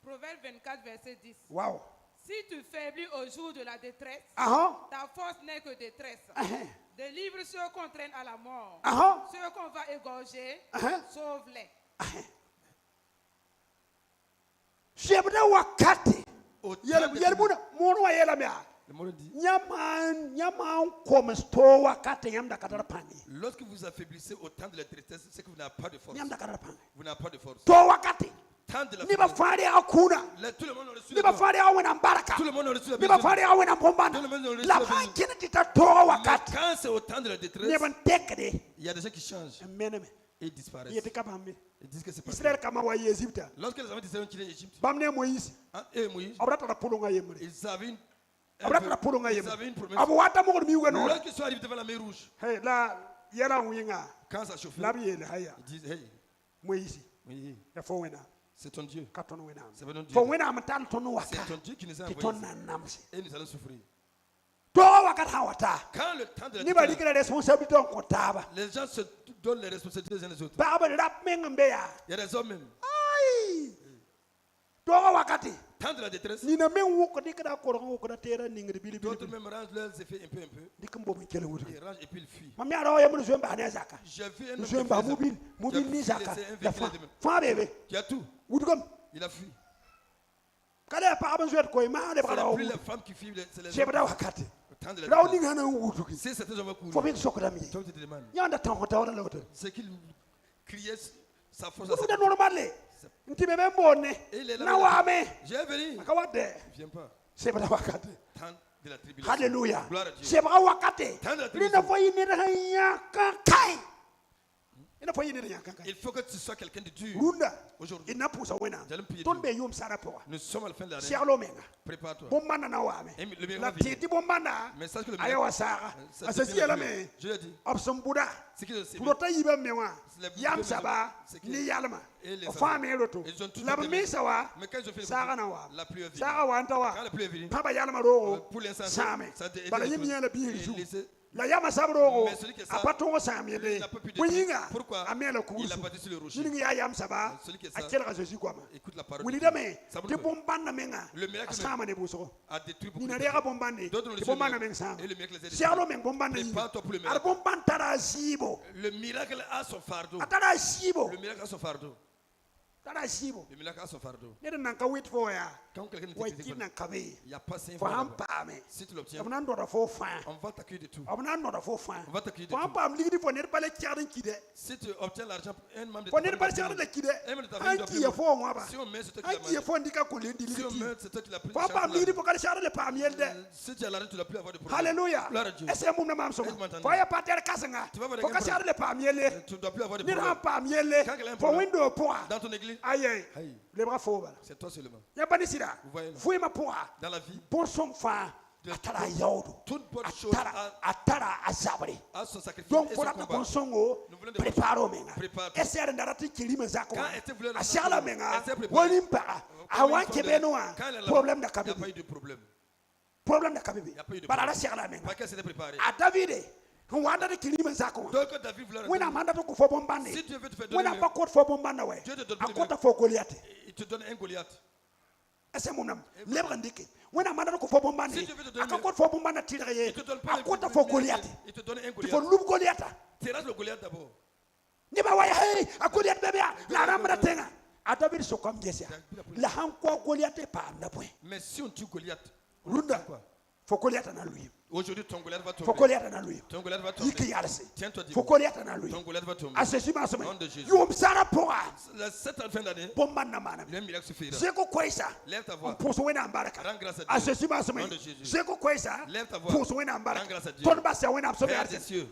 Proverbe 24, verset 10. Wow. Si tu faiblis au jour de la détresse, Ah ta force n'est que détresse. ah. Délivre ceux qu'on traîne à la mort. Ah Ceux qu'on va égorger, ah. sauve-les. Shebda wakati. Au temps Yel de yel buna mono wa yela mea. le monde dit, Nyaman comme sto wakati yam da katara pani. lorsque vous affaiblissez au temps de la tristesse, c'est que vous n'avez pas de force. Yam da katara pani. Vous n'avez pas de force. To wakati. Temps de la Ni ba faiblesse, fari akuna. tout le monde a reçu Ni la ba bonne. fari awena baraka. Tout le monde a reçu la Ni ba bénédiction. fari awena bombana. Tout le monde a reçu La la bénédiction. hankina tita to Mais wakati. quand c'est au temps de la Ni détresse, ban tekde. il y a des gens qui changent Meneme. et disparaissent. Yete kabambe. Ils disent que c'est pas Israël vrai. kama wa Egypte. Lorsque les amis d'Israël ont quitté l'Égypte, Bamne Moïse. et Moïse, Abrata la pulunga yemre. ils avaient une, Abrata la pulunga ils yemre. avaient une promesse. Abu wata mo mi weno. Lorsqu'ils sont arrivés devant la mer Rouge, Hey la yera winga. quand ça chauffait, Labi yele haya. ils disent, hey, Moïse. oui, Ya fo wena. C'est ton Dieu. Ka ton wẽnnaam. C'est ton Dieu. Fo wẽnnaam tall tõnd C'est waka ton Dieu qui nous a tɩ envoyés. tõnd na n namse. Et nous allons souffrir. Tooga wakat sã n wa ta Quand le temps de la nebã différence, rɩkra responsabilité n kõ taaba les gens se donnent les responsabilités les uns les autres. pagb rap meng n be yaa Il y a des hommes même. ai tooga wakate Temps de la détresse, nina meng wʋk dɩkda korg n wʋkda teera ningd bilibili d'autres même rangent leurs effets un peu. dɩk n bob n kell wudg Ils rangent et puis ils fuient. mam yaa ra yembr zoe n bas ne a zaka J'ai vu un homme zoe n qui bas faisait ça. mobil Qui ne a zaka laissé un la véhicule de même. fãa beebe Qui a tout. wudgame Il a fui. ka la yaa pagb n zoɛd koe maa lebg Ce ra n'est wa plus les wud femmes qui fuient, c'est les hommes. sebda wakate Le temps de la ra w détresse. ning sã na n wudg Si certains hommes fo courent, bɩ d sokdame ye toi tu te demandes. yãnda tõog taoodã la woto C'est qu'il criait sa force à sa wudgda normale n tɩ be be n boonne Il est là. na waame J'ai venu. a ka wa dɛ Viens pas. sebda wakate Temps de la tribulation. halleluya Gloire à Dieu. sebga wakate Temps de la rẽnda tribulation. fo yɩ ned sẽn yãka kae rẽnda fo yɩ ned yãka kae Il faut que tu sois quelqu'un de dur. rũndã Aujourd'hui, d na pʋʋsa wẽnnaam J'allais me payer tõnd Dieu. bee yʋʋm sara pʋga nous sommes à la fin de l'année. seglo menga Prépare-toi. bõn-bãnda na waame Et le miracle la va venir. tɩ tɩ bõn-bãnda Mais sache que le a ya wa saaga ça a devient sã la yeelame pluie. Je l'ai dit. b sẽn buda C'est que c'est tɩ rota yibã me wã Les yam deux saba c'est que- ne yalma Et les b fãa enfants. me roto Ils ont tous la b été mesa wa Mais quand ils ont fait le saaga bouton, na wa la pluie est venue. saaga wa n ta wa Quand la pluie est venue, pã ba yalma roogo pour l'instant, sãame ça a été- bala yẽ me yã la biig Et zu laissez- la yama sab roogo Mais celui qui est a sale, pa tõog sãam yelle il n'a pas pu bõe détruire. yĩnga Pourquoi? a me la Il a kugrsu battu sur le rocher. ning yaa yam saba Celui qui est a sale, kelga zeezi goama Écoute la parole de wilgdame Dieu. Ça veut tɩ dire bõn-bãnda menga Le miracle a sãama ne bʋsgo a détruit beaucoup nina de reega personnes. bõn-bãnde D'autres ont tɩ reçu le bõn-bãnda miracle. meng sãama Et le miracle les a seglo détruits. meng bõn-bãnda yĩnga Prépare-toi pour le ad miracle. bõn-bãnd tara a zɩɩbo Le miracle a son fardeau. a tara a zɩɩbo Le miracle a son fardeau. tara a zɩɩbo Le miracle a son fardeau. ned n nan ka wɩt fo yaa Quand quelqu'un ne wa te kɩt critique nan pas, ka be il n'y a pas 5 fo fois. sãn là-bas. paame Si tu l'obtiens, b na n dɔda fo fãa on va t'accueillir de tout. b na n nɔda fo fãa On va t'accueillir de fo sãn tout. paam ligdi fo ned pa le kɛgd n ki dɛ Si tu obtiens l'argent, un membre de fo ta ned famille pa doit segd la payer. ki dɛ Un membre de ta an famille doit ki ya payer. fo wã ba Si on met, c'est toi qui an l'as ki ya mangé. fo n dɩka ko len Si dilg on ki met, c'est toi qui l'as pris. fo paam ligdi fo ka le segd le paam yell dɛ Si tu as l'argent, tu ne dois plus avoir de problème. halleluya Gloire à Dieu. ɛsɛ mum na maam Est-ce que sõma m'entendez? fo ya pa tɛr kãsenga Tu vas voir fo ka des segd le paam yelle Tu ne dois plus avoir de ned problème. sãn paam yelle Quand il a un fo problème. wẽndo pʋga Dans ton église, ayɛ Aïe. lebga fo bala c'est toi seulement. yã pa ne sɩda Vous voyez, non? vɩɩmã pʋga Dans la vie, bõn-sõng fãa De a tara a yaoodo toute bonne a chose tara a zabre a son sacrifice donc et fo son rata combat. bõn-sõngo Nous voulons de- prépare menga Prépare-toi. ɛsɛr n da rat n kirime zakẽ Quand était voulu a segla le- menga était préparé. wa nin-paga a wa n kẽ bene wã Quand elle est là, problème da ka il n'y a pas bebe eu de problème. problème da ka bebe Y a pas eu de bara ra problème. segla menga Pas qu'elle s'était préparée. a davide n wa n dat n kirime zakẽ wã Donc, David voulait wẽnnaam sãn dat n kõ fo bõn-bãnde Si Dieu veut te faire donner wẽnnaam pa kot fo bõn-bãnda wɛ Dieu te donne a plus de kota fo goliate il te donne un Goliath. ɛsɛ mumnam lebg n dɩke wẽnnaam sãn dat n kõ fo bõn-bãnde Si Dieu veut te a donner- ka kot fo bõn-bãnda tɩrg ye Il te donne pas a le- kota fo goliate Il te donne un tɩ fo Goliath. lub goliata Terrasse le Goliath d'abord. nebã wa ya hey a goliat bebe a la a rãmbda tẽngã a david sokam gesya la sãn kõ goliat y paamda bõe Mais si on tue Goliath, rũndã quoi? fo goliata na lʋɩm Aujourd'hui, ton Goliath va fo tomber. goliata na lʋɩm Ton Goliath va yik tomber. yalse Tiens-toi fo dimanche. goliata na Ton lʋɩm Goliath va tomber. a zeezi maasme Nom de Jésus. yʋʋm sara pʋga Cette fin d'année, bõn-bãnd na maaname le miracle suffira. zeko koɛɛsa Lève ta n voix. pʋʋs wẽnnaam barka Rends grâce à a Dieu. zeezi maasme Nom de Jésus. zeko koɛɛsa Lève ta voix. pʋʋs wẽnnaam Rends barka grâce à Dieu. tõnd basa wẽnnaam Père sob des cieux.